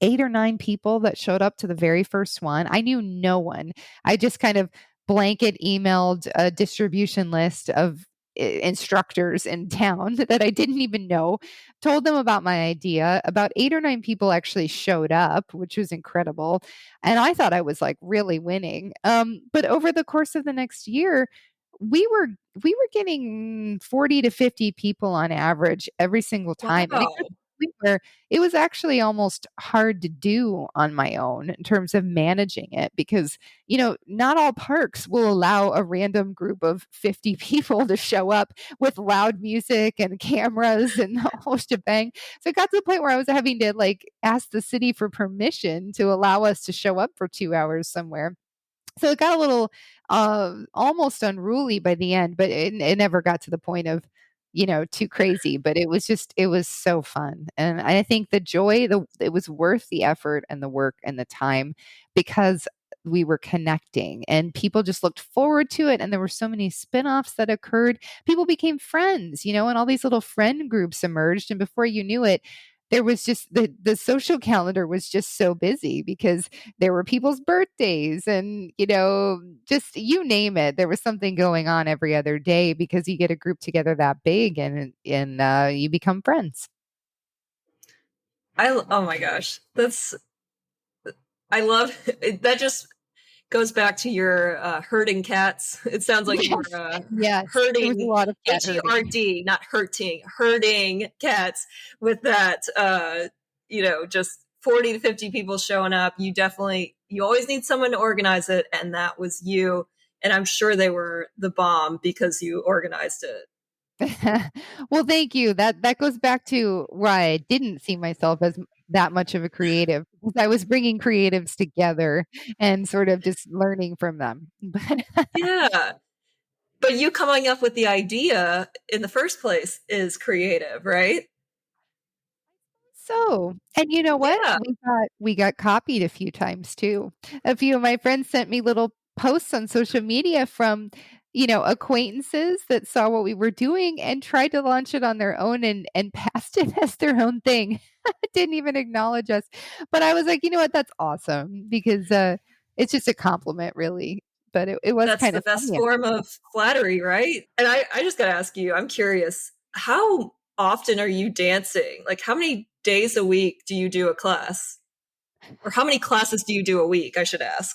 8 or 9 people that showed up to the very first one. I knew no one. I just kind of blanket emailed a distribution list of instructors in town that I didn't even know, told them about my idea. About 8 or 9 people actually showed up, which was incredible. And I thought I was like really winning. But over the course of the next year, we were we were getting 40 to 50 people on average every single time. And it got to Wow. the point where it was actually almost hard to do on my own in terms of managing it because, not all parks will allow a random group of 50 people to show up with loud music and cameras and the whole shebang. So it got to the point where I was having to like ask the city for permission to allow us to show up for 2 hours somewhere. So it got a little almost unruly by the end, but it never got to the point of, too crazy. But it was so fun. And I think the joy, it was worth the effort and the work and the time because we were connecting and people just looked forward to it. And there were so many spin-offs that occurred. People became friends, and all these little friend groups emerged. And before you knew it, there was just the social calendar was just so busy because there were people's birthdays and, just you name it. There was something going on every other day because you get a group together that big and you become friends. Oh my gosh. I love that. Just goes back to your herding cats. It sounds like you Yes. were Yes. There was a herding, lot of cat herding. HERD, not hurting, herding cats with that, just 40 to 50 people showing up. You always need someone to organize it. And that was you. And I'm sure they were the bomb because you organized it. Well, thank you. That goes back to why I didn't see myself as that much of a creative because I was bringing creatives together and sort of just learning from them. But Yeah. But you coming up with the idea in the first place is creative, right? so, and you know what? Yeah. We got copied a few times too. A few of my friends sent me little posts on social media from, acquaintances that saw what we were doing and tried to launch it on their own and passed it as their own thing. Didn't even acknowledge us. But I was like, you know what? That's awesome because it's just a compliment, really. But it was That's kind the of best funny. form of flattery, right? And I just got to ask you, I'm curious, how often are you dancing? Like, how many days a week do you do a class? Or how many classes do you do a week? I should ask.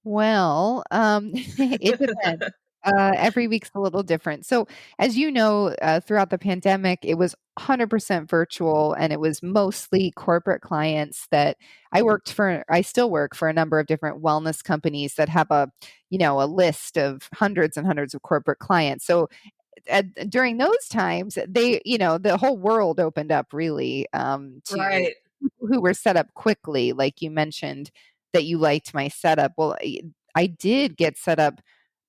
Well, it depends. Every week's a little different. So, as you know, throughout the pandemic, it was 100% virtual and it was mostly corporate clients that I still work for a number of different wellness companies that have a list of hundreds and hundreds of corporate clients. So, during those times, the whole world opened up really to Right. people who were set up quickly, like you mentioned that you liked my setup. Well, I did get set up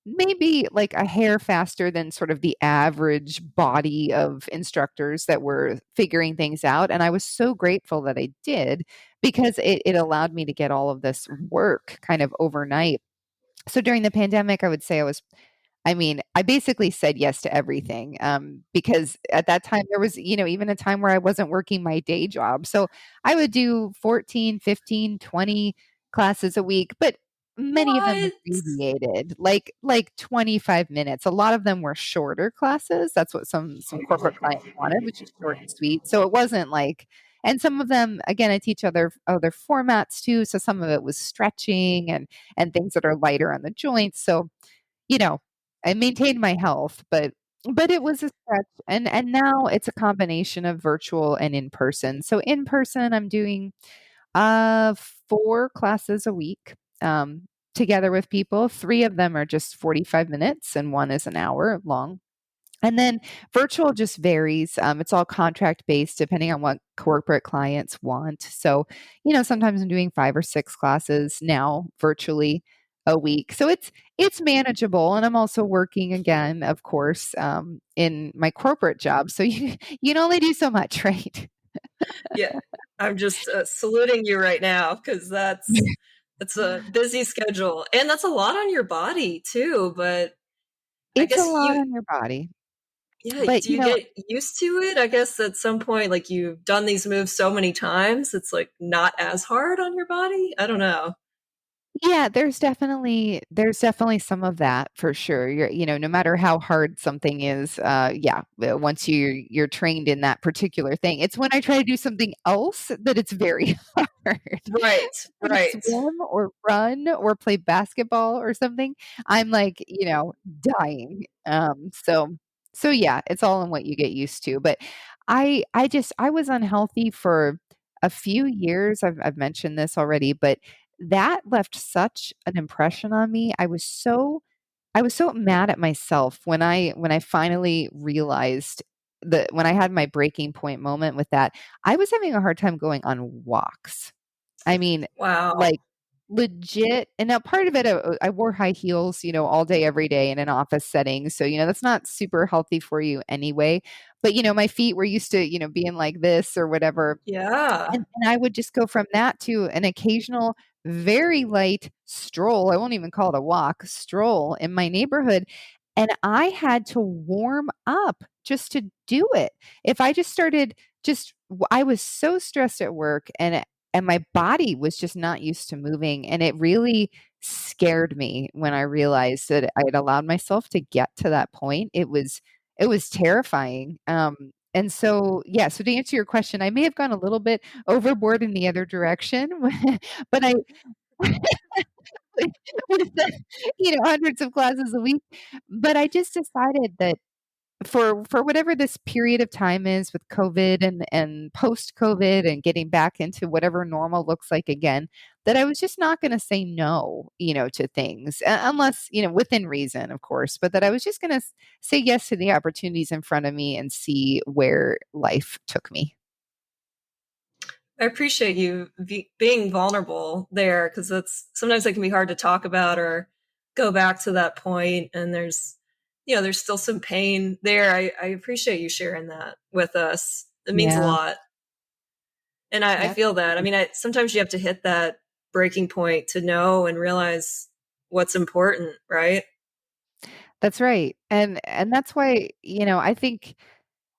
maybe like a hair faster than sort of the average body of instructors that were figuring things out. And I was so grateful that I did because it allowed me to get all of this work kind of overnight. So during the pandemic, I would say I mean, I basically said yes to everything, because at that time there was, even a time where I wasn't working my day job. So I would do 14, 15, 20 classes a week, but many of them What? abbreviated, like 25 minutes. A lot of them were shorter classes. That's what some corporate clients wanted, which is short and sweet. So it wasn't like, and some of them, again, I teach other formats too. So some of it was stretching and things that are lighter on the joints. So you know, I maintained my health, but it was a stretch, and now it's a combination of virtual and in person. So in person, I'm doing 4 classes a week, together with people. 3 of them are just 45 minutes, and 1 is an hour long. And then virtual just varies. It's all contract based depending on what corporate clients want. So, sometimes I'm doing 5 or 6 classes now virtually a week. So it's manageable. And I'm also working again, of course, in my corporate job. So you can only do so much, right? Yeah, I'm just saluting you right now because that's a busy schedule, and that's a lot on your body too. But I It's a guess lot on your body. yeah, But do you get used to it? I guess at some point, like you've done these moves so many times, it's like not as hard on your body. I don't know. yeah, there's definitely some of that for sure. No matter how hard something is, yeah, once you're trained in that particular thing, it's when I try to do something else that it's very hard. Right, Like right. swim or run or play basketball or something, I'm like, dying. So yeah, it's all in what you get used to. But I was unhealthy for a few years. I've mentioned this already, but that left such an impression on me. I was so mad at myself when I finally realized that when I had my breaking point moment with that, I was having a hard time going on walks. I mean, Wow. like legit. And now part of it, I wore high heels, all day, every day in an office setting. So, that's not super healthy for you anyway. But, my feet were used to, being like this or whatever. Yeah. And I would just go from that to an occasional very light stroll. I won't even call it a walk, stroll in my neighborhood. And I had to warm up just to do it. If I just started I was so stressed at work and my body was just not used to moving and it really scared me when I realized that I had allowed myself to get to that point. It was terrifying. And so, yeah, so to answer your question, I may have gone a little bit overboard in the other direction, but I with the, hundreds of classes a week. But I just decided that for whatever this period of time is with COVID and post COVID and getting back into whatever normal looks like again, that I was just not going to say no, to things unless, within reason, of course, but that I was just going to say yes to the opportunities in front of me and see where life took me. I appreciate you being vulnerable there because that's sometimes it can be hard to talk about or go back to that point, and there's still some pain there. I appreciate you sharing that with us. It means a Yeah. lot, and I Yeah. feel that. I mean, sometimes you have to hit that breaking point to know and realize what's important, right? That's right. And that's why, I think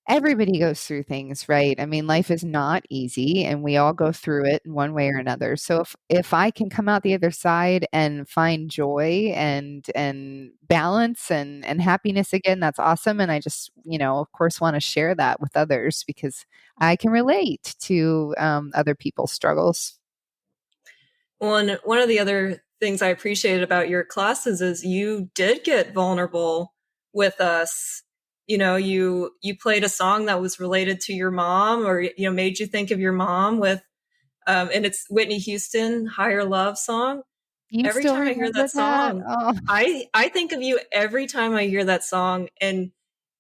everybody goes through things, right? I mean, life is not easy and we all go through it in one way or another. So if I can come out the other side and find joy and balance and happiness again, that's awesome. And I just, of course want to share that with others because I can relate to other people's struggles. One of the other things I appreciated about your classes is you did get vulnerable with us. You played a song that was related to your mom, or made you think of your mom with, and it's Whitney Houston, "Higher Love" song. You Every still time I hear remember that that? song, Oh, I think of you every time I hear that song, and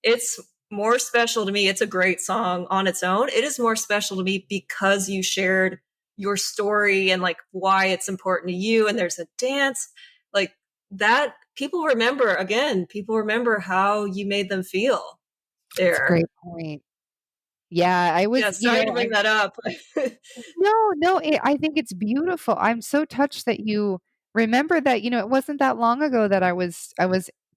it's more special to me. It's a great song on its own. It is more special to me because you shared your story and like why it's important to you, and there's a dance like that. people remember how you made them feel That's a there. great point. Yeah, I Yeah, was, sorry to bring that up. no, I think it's beautiful. I'm so touched that you remember that, it wasn't that long ago that I was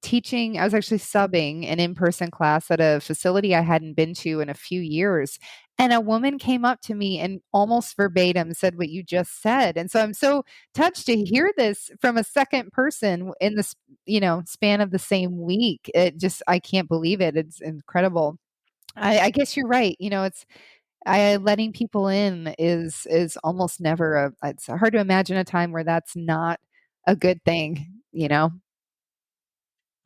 teaching, I was actually subbing an in-person class at a facility I hadn't been to in a few years. And a woman came up to me and almost verbatim said what you just said. And so I'm so touched to hear this from a second person in the span of the same week. I can't believe it. It's incredible. I guess you're right. It's letting people in is almost never it's hard to imagine a time where that's not a good thing.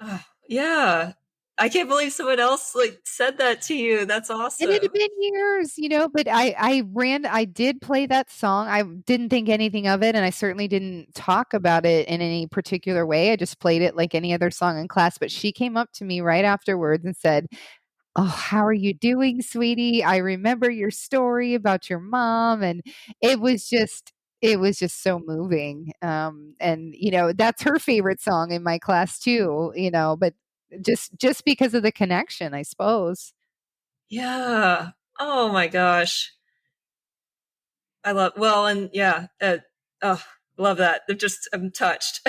Ah, yeah. I can't believe someone else like said that to you. That's And it had awesome. been years, but I did play that song. I didn't think anything of it, and I certainly didn't talk about it in any particular way. I just played it like any other song in class, but she came up to me right afterwards and said, "Oh, how are you doing, sweetie? I remember your story about your mom." And it was just it was just so moving. And that's her favorite song in my class too, but just because of the connection, I suppose. Yeah. Oh my gosh. And yeah, oh, love that. I'm touched.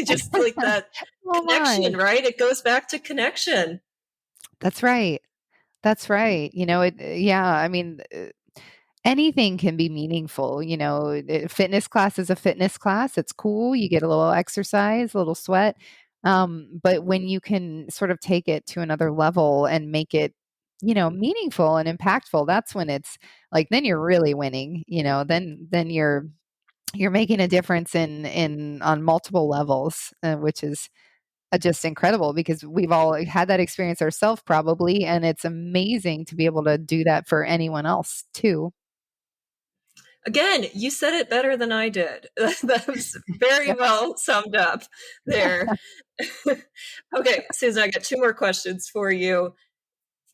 Just like that Oh connection, my. right? It goes back to connection. That's right. That's right. Yeah, I mean, anything can be meaningful. Fitness class is a fitness class. It's cool. You get a little exercise, a little sweat. But when you can sort of take it to another level and make it meaningful and impactful, that's when it's like, then you're really winning. Then you're making a difference in on multiple levels, which is just incredible because we've all had that experience ourselves probably, and it's amazing to be able to do that for anyone else too. Again, you said it better than I did. That was very well summed up there. Okay, Susan, I got two more questions for you.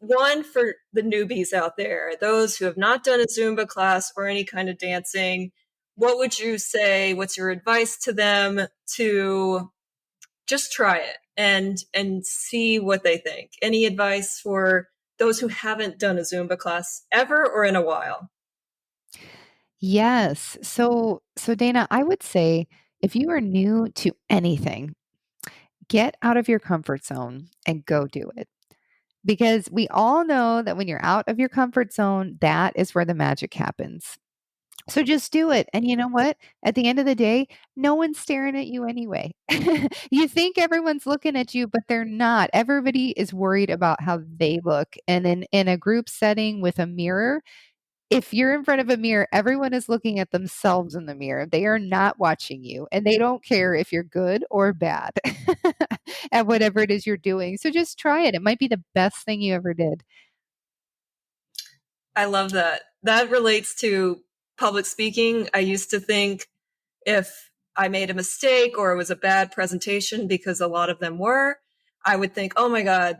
One for the newbies out there, those who have not done a Zumba class or any kind of dancing. What would you say? What's your advice to them to just try it and see what they think? Any advice for those who haven't done a Zumba class ever or in a while? Yes. So Dana, I would say if you are new to anything, get out of your comfort zone and go do it. Because we all know that when you're out of your comfort zone, that is where the magic happens. So just do it. And you know what? At the end of the day, no one's staring at you anyway. You think everyone's looking at you, but they're not. Everybody is worried about how they look. And in a group setting with a mirror, if you're in front of a mirror, everyone is looking at themselves in the mirror. They are not watching you, and they don't care if you're good or bad at whatever it is you're doing. So just try it. It might be the best thing you ever did. I love that. That relates to public speaking. I used to think if I made a mistake or it was a bad presentation, because a lot of them were, I would think, oh my God,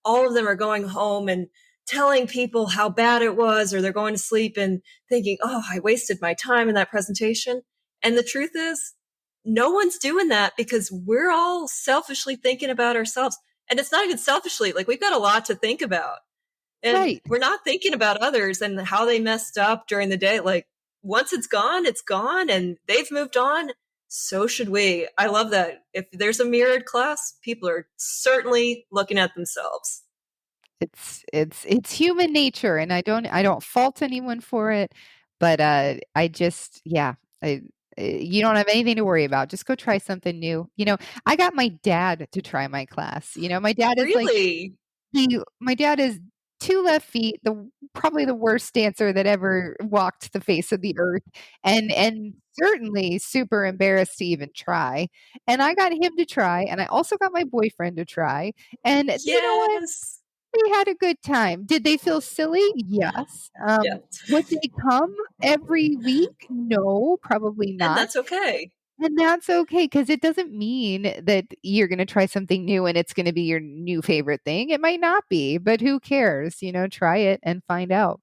all of them are going home and telling people how bad it was, or they're going to sleep and thinking, oh, I wasted my time in that presentation. And the truth is, no one's doing that because we're all selfishly thinking about ourselves. And it's not even selfishly, like we've got a lot to think about. And Right. we're not thinking about others and how they messed up during the day. Like once it's gone and they've moved on. So should we. I love that. If there's a mirrored class, people are certainly looking at themselves. It's human nature, and I don't fault anyone for it, but I just yeah, I, you don't have anything to worry about. Just go try something new. I got my dad to try my class. My dad is like Really? my dad is two left feet, probably the worst dancer that ever walked the face of the earth, and certainly super embarrassed to even try. And I got him to try, and I also got my boyfriend to try. And you know what? Yes. They had a good time. Did they feel silly? Yes. Yeah. Would they come every week? No, probably And not. that's okay. And that's okay because it doesn't mean that you're going to try something new and it's going to be your new favorite thing. It might not be, but who cares? Try it and find out.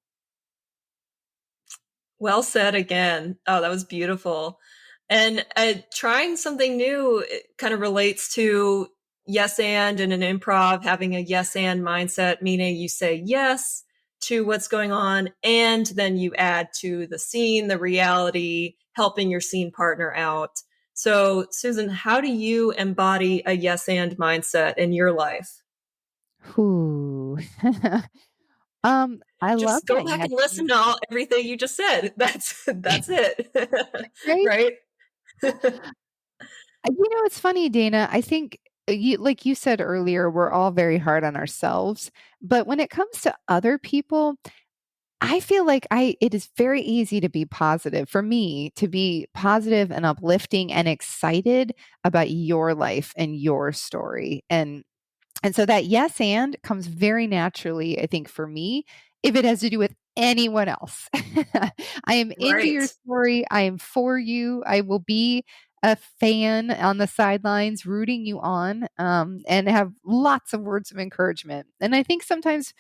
Well said again. Oh, that was beautiful. And trying something new kind of relates to yes and in an improv, having a yes and mindset, meaning you say yes to what's going on, and then you add to the scene, the reality, helping your scene partner out. So, Susan, how do you embody a yes and mindset in your life? Ooh. I love Just go that. back Yes, and listen to everything you just said. That's it. right? Right? It's funny, Dana. I think like you said earlier, we're all very hard on ourselves, but when it comes to other people, I feel like it is very easy to be positive for me to be positive and uplifting and excited about your life and your story. And so that yes and comes very naturally, I think, for me, if it has to do with anyone else. I am into your Right. story. I am for you. I will be a fan on the sidelines rooting you on, and have lots of words of encouragement. And I think sometimes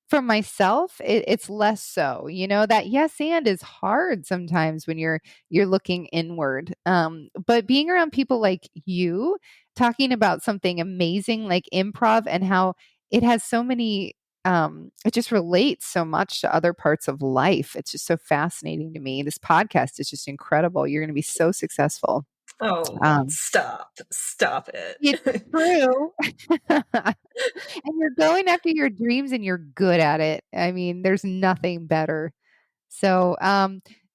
for myself, it's less so. That yes and is hard sometimes when you're looking inward. But being around people like you, talking about something amazing like improv and how it has so many, it just relates so much to other parts of life. It's just so fascinating to me. This podcast is just incredible. You're going to be so successful. Oh, Um, stop it's it. true. And you're going after your dreams and you're good at it. I mean, there's nothing better. So,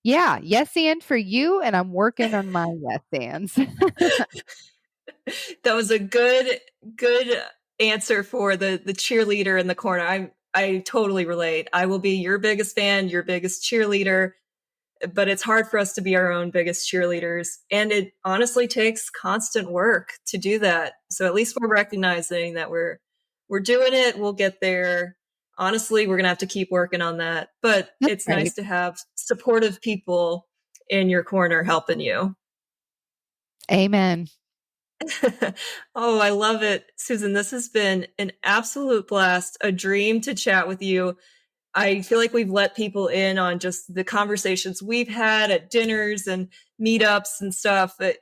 yeah, yes and for you, and I'm working on my yes ands. That was a good answer for the cheerleader in the corner. I totally relate. I will be your biggest fan, your biggest cheerleader, but it's hard for us to be our own biggest cheerleaders. And it honestly takes constant work to do that. So at least we're recognizing that we're doing it. We'll get there. Honestly, we're gonna have to keep working on that. But That's it's right. nice to have supportive people in your corner helping you. Amen. Oh, I love it. Susan, this has been an absolute blast, a dream to chat with you. I feel like we've let people in on just the conversations we've had at dinners and meetups and stuff. That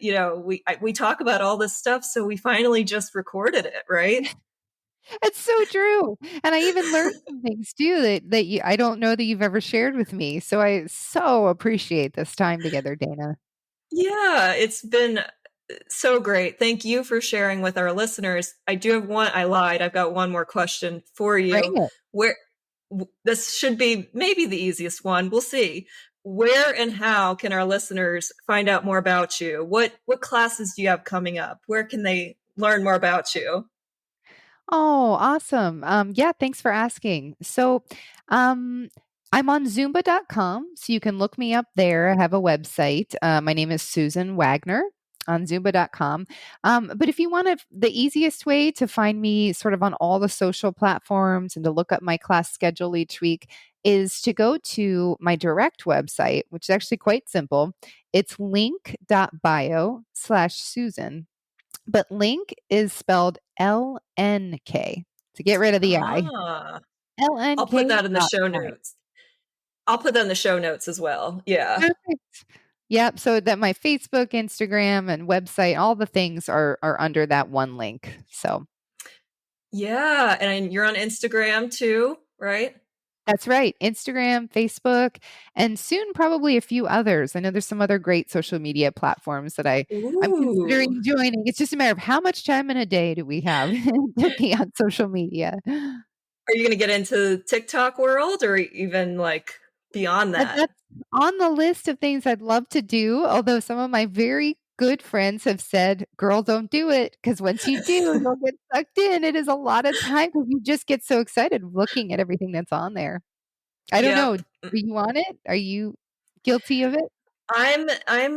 we talk about all this stuff, so we finally just recorded it, right? It's so true. And I even learned some things too that I don't know that you've ever shared with me. So I so appreciate this time together, Dana. Yeah, it's been so great. Thank you for sharing with our listeners. I do have one. I lied. I've got one more question for Bring you. it. Where this should be maybe the easiest one. We'll see. Where and how can our listeners find out more about you? What classes do you have coming up? Where can they learn more about you? Oh, awesome. Yeah, thanks for asking. So, um, I'm on Zumba.com, so you can look me up there. I have a website. My name is Susan Wagner on Zumba.com. But if you want to, the easiest way to find me sort of on all the social platforms and to look up my class schedule each week is to go to my direct website, which is actually quite simple. It's link.bio/Susan, but link is spelled LNK to get rid of the I. Ah, I'll put LNK that in the dot show bio. notes. I'll put that in the show notes as well. Yeah. Perfect. Yep. So that my Facebook, Instagram, and website, all the things are under that one link. So Yeah. And you're on Instagram too, right? that's right. Instagram, Facebook, and soon probably a few others. I know there's some other great social media platforms that I'm Ooh. considering joining. It's just a matter of how much time in a day do we have to be on social media. Are you going to get into TikTok world or even like beyond that? That's on the list of things I'd love to do, although some of my very good friends have said, "Girl, don't do it, because once you do, you'll get sucked in." It is a lot of time because you just get so excited looking at everything that's on there. I don't know. Yep. Do you want it? Are you guilty of it? I'm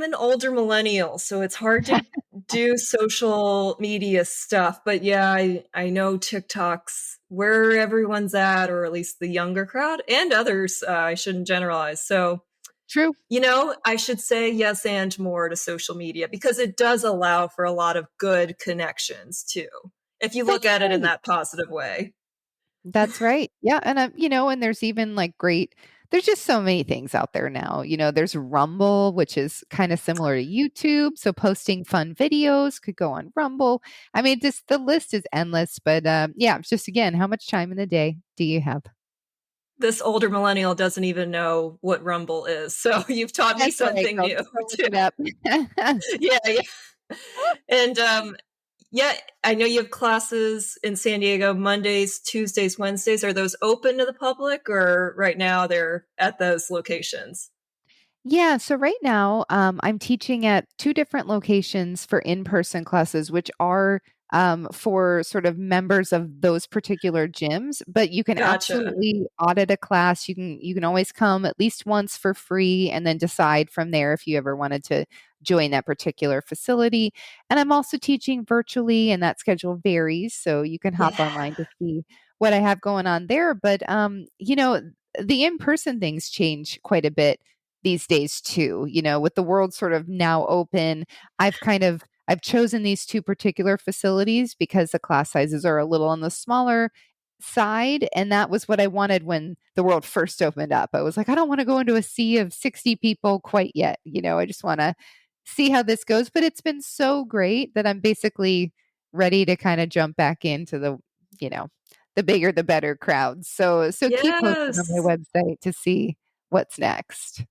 an older millennial, so it's hard to do social media stuff. But yeah, I know TikTok's where everyone's at, or at least the younger crowd and others. I shouldn't generalize. So, True. I should say yes and more to social media because it does allow for a lot of good connections too, if you look That's at it in right. that positive way. That's right. Yeah, and and there's even like there's just so many things out there now. There's Rumble, which is kind of similar to YouTube. So posting fun videos could go on Rumble. I mean, just the list is endless. But yeah, it's just again, how much time in the day do you have? This older millennial doesn't even know what Rumble is. So you've taught me That's all right, something girl. new Just go look too. it up. Yeah, yeah. And yeah, I know you have classes in San Diego Mondays, Tuesdays, Wednesdays. Are those open to the public, or right now they're at those locations? Yeah, so right now, I'm teaching at two different locations for in-person classes, which are for sort of members of those particular gyms. But you can Gotcha. absolutely audit a class. You can always come at least once for free, and then decide from there if you ever wanted to join that particular facility. And I'm also teaching virtually, and that schedule varies, so you can hop Yeah. online to see what I have going on there. But the in-person things change quite a bit these days too. With the world sort of now open, I've chosen these two particular facilities because the class sizes are a little on the smaller side, and that was what I wanted when the world first opened up. I was like, I don't want to go into a sea of 60 people quite yet. I just want to see how this goes, but it's been so great that I'm basically ready to kind of jump back into you know, the bigger the better crowds. So keep posting on my Yes. website to see what's next.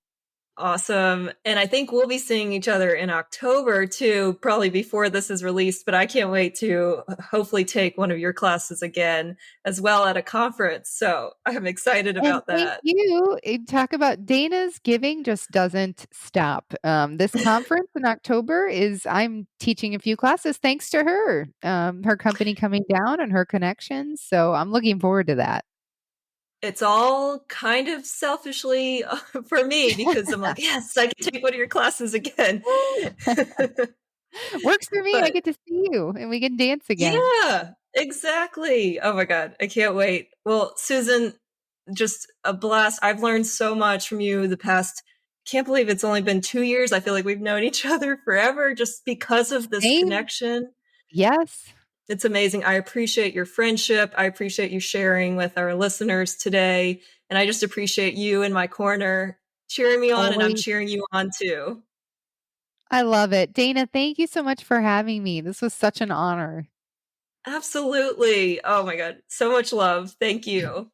Awesome. And I think we'll be seeing each other in October too, probably before this is released, but I can't wait to hopefully take one of your classes again as well at a conference. So I'm excited And about thank that. you. Talk about Dana's giving just doesn't stop. This conference in October is I'm teaching a few classes thanks to her, her company coming down and her connections. So I'm looking forward to that. It's all kind of selfishly for me because I'm like, yes, I can take one of your classes again. Works for me. I But get to see you and we can dance again. yeah, exactly. Oh my God. I can't wait. Well, Susan, just a blast. I've learned so much from you the past. Can't believe it's only been 2 years. I feel like we've known each other forever just because of this Same. connection. Yes. It's amazing. I appreciate your friendship. I appreciate you sharing with our listeners today. And I just appreciate you in my corner cheering me on, and I'm Always. cheering you on too. I love it. Dana, thank you so much for having me. This was such an honor. Absolutely. Oh my God. So much love. Thank you.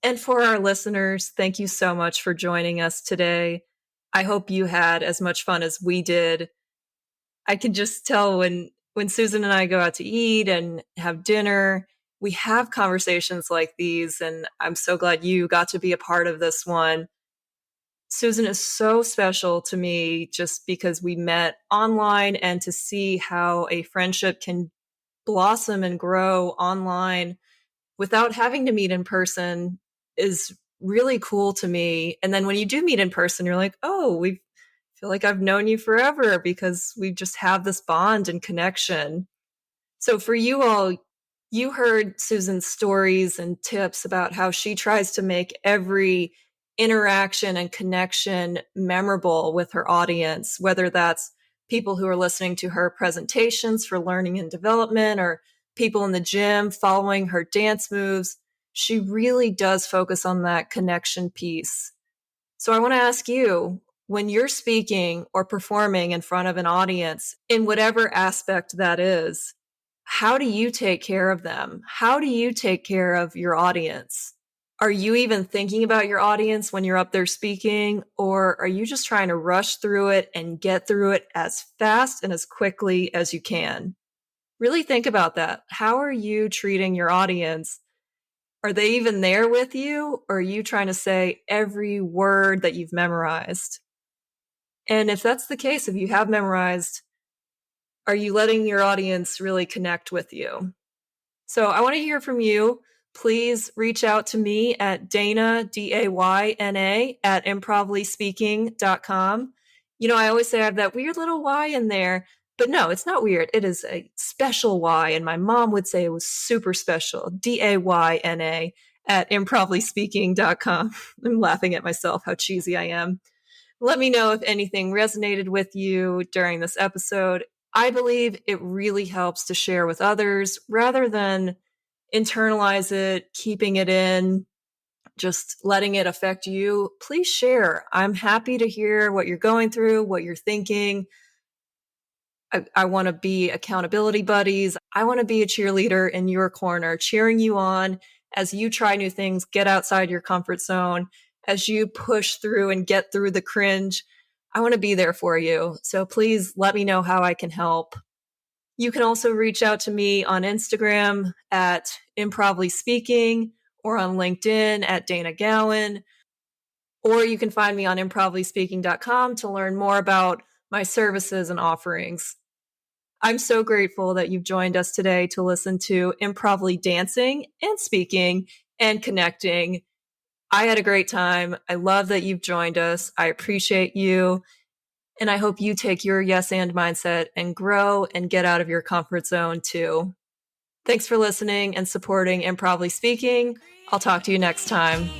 And for our listeners, thank you so much for joining us today. I hope you had as much fun as we did. I can just tell when Susan and I go out to eat and have dinner, we have conversations like these, and I'm so glad you got to be a part of this one. Susan is so special to me just because we met online, and to see how a friendship can blossom and grow online without having to meet in person is really cool to me. And then when you do meet in person, you're like, oh, we feel like I've known you forever because we just have this bond and connection. So for you all, you heard Susan's stories and tips about how she tries to make every interaction and connection memorable with her audience, whether that's people who are listening to her presentations for learning and development, or people in the gym following her dance moves. She really does focus on that connection piece. So I want to ask you, when you're speaking or performing in front of an audience, in whatever aspect that is, how do you take care of them? How do you take care of your audience? Are you even thinking about your audience when you're up there speaking, or are you just trying to rush through it and get through it as fast and as quickly as you can? Really think about that. How are you treating your audience? Are they even there with you, or are you trying to say every word that you've memorized? And if that's the case, if you have memorized, are you letting your audience really connect with you? So I want to hear from you. Please reach out to me at Dana, Dayna, at improvlyspeaking.com. I always say I have that weird little Y in there, but no, it's not weird. It is a special Y, and my mom would say it was super special. Dayna at improvlyspeaking.com. I'm laughing at myself, how cheesy I am. Let me know if anything resonated with you during this episode. I believe it really helps to share with others rather than internalize it, keeping it in. just letting it affect you, please share. I'm happy to hear what you're going through, what you're thinking. I want to be accountability buddies. I want to be a cheerleader in your corner, cheering you on as you try new things, get outside your comfort zone, as you push through and get through the cringe. I want to be there for you. So please let me know how I can help. You can also reach out to me on Instagram at Improvly Speaking or on LinkedIn at Dana Gowan. Or you can find me on improvryspeaking.com to learn more about my services and offerings. I'm so grateful that you've joined us today to listen to Improvly dancing and speaking and connecting. I had a great time. I love that you've joined us. I appreciate you. And I hope you take your yes and mindset and grow and get out of your comfort zone too. Thanks for listening and supporting Improvly Speaking. I'll talk to you next time.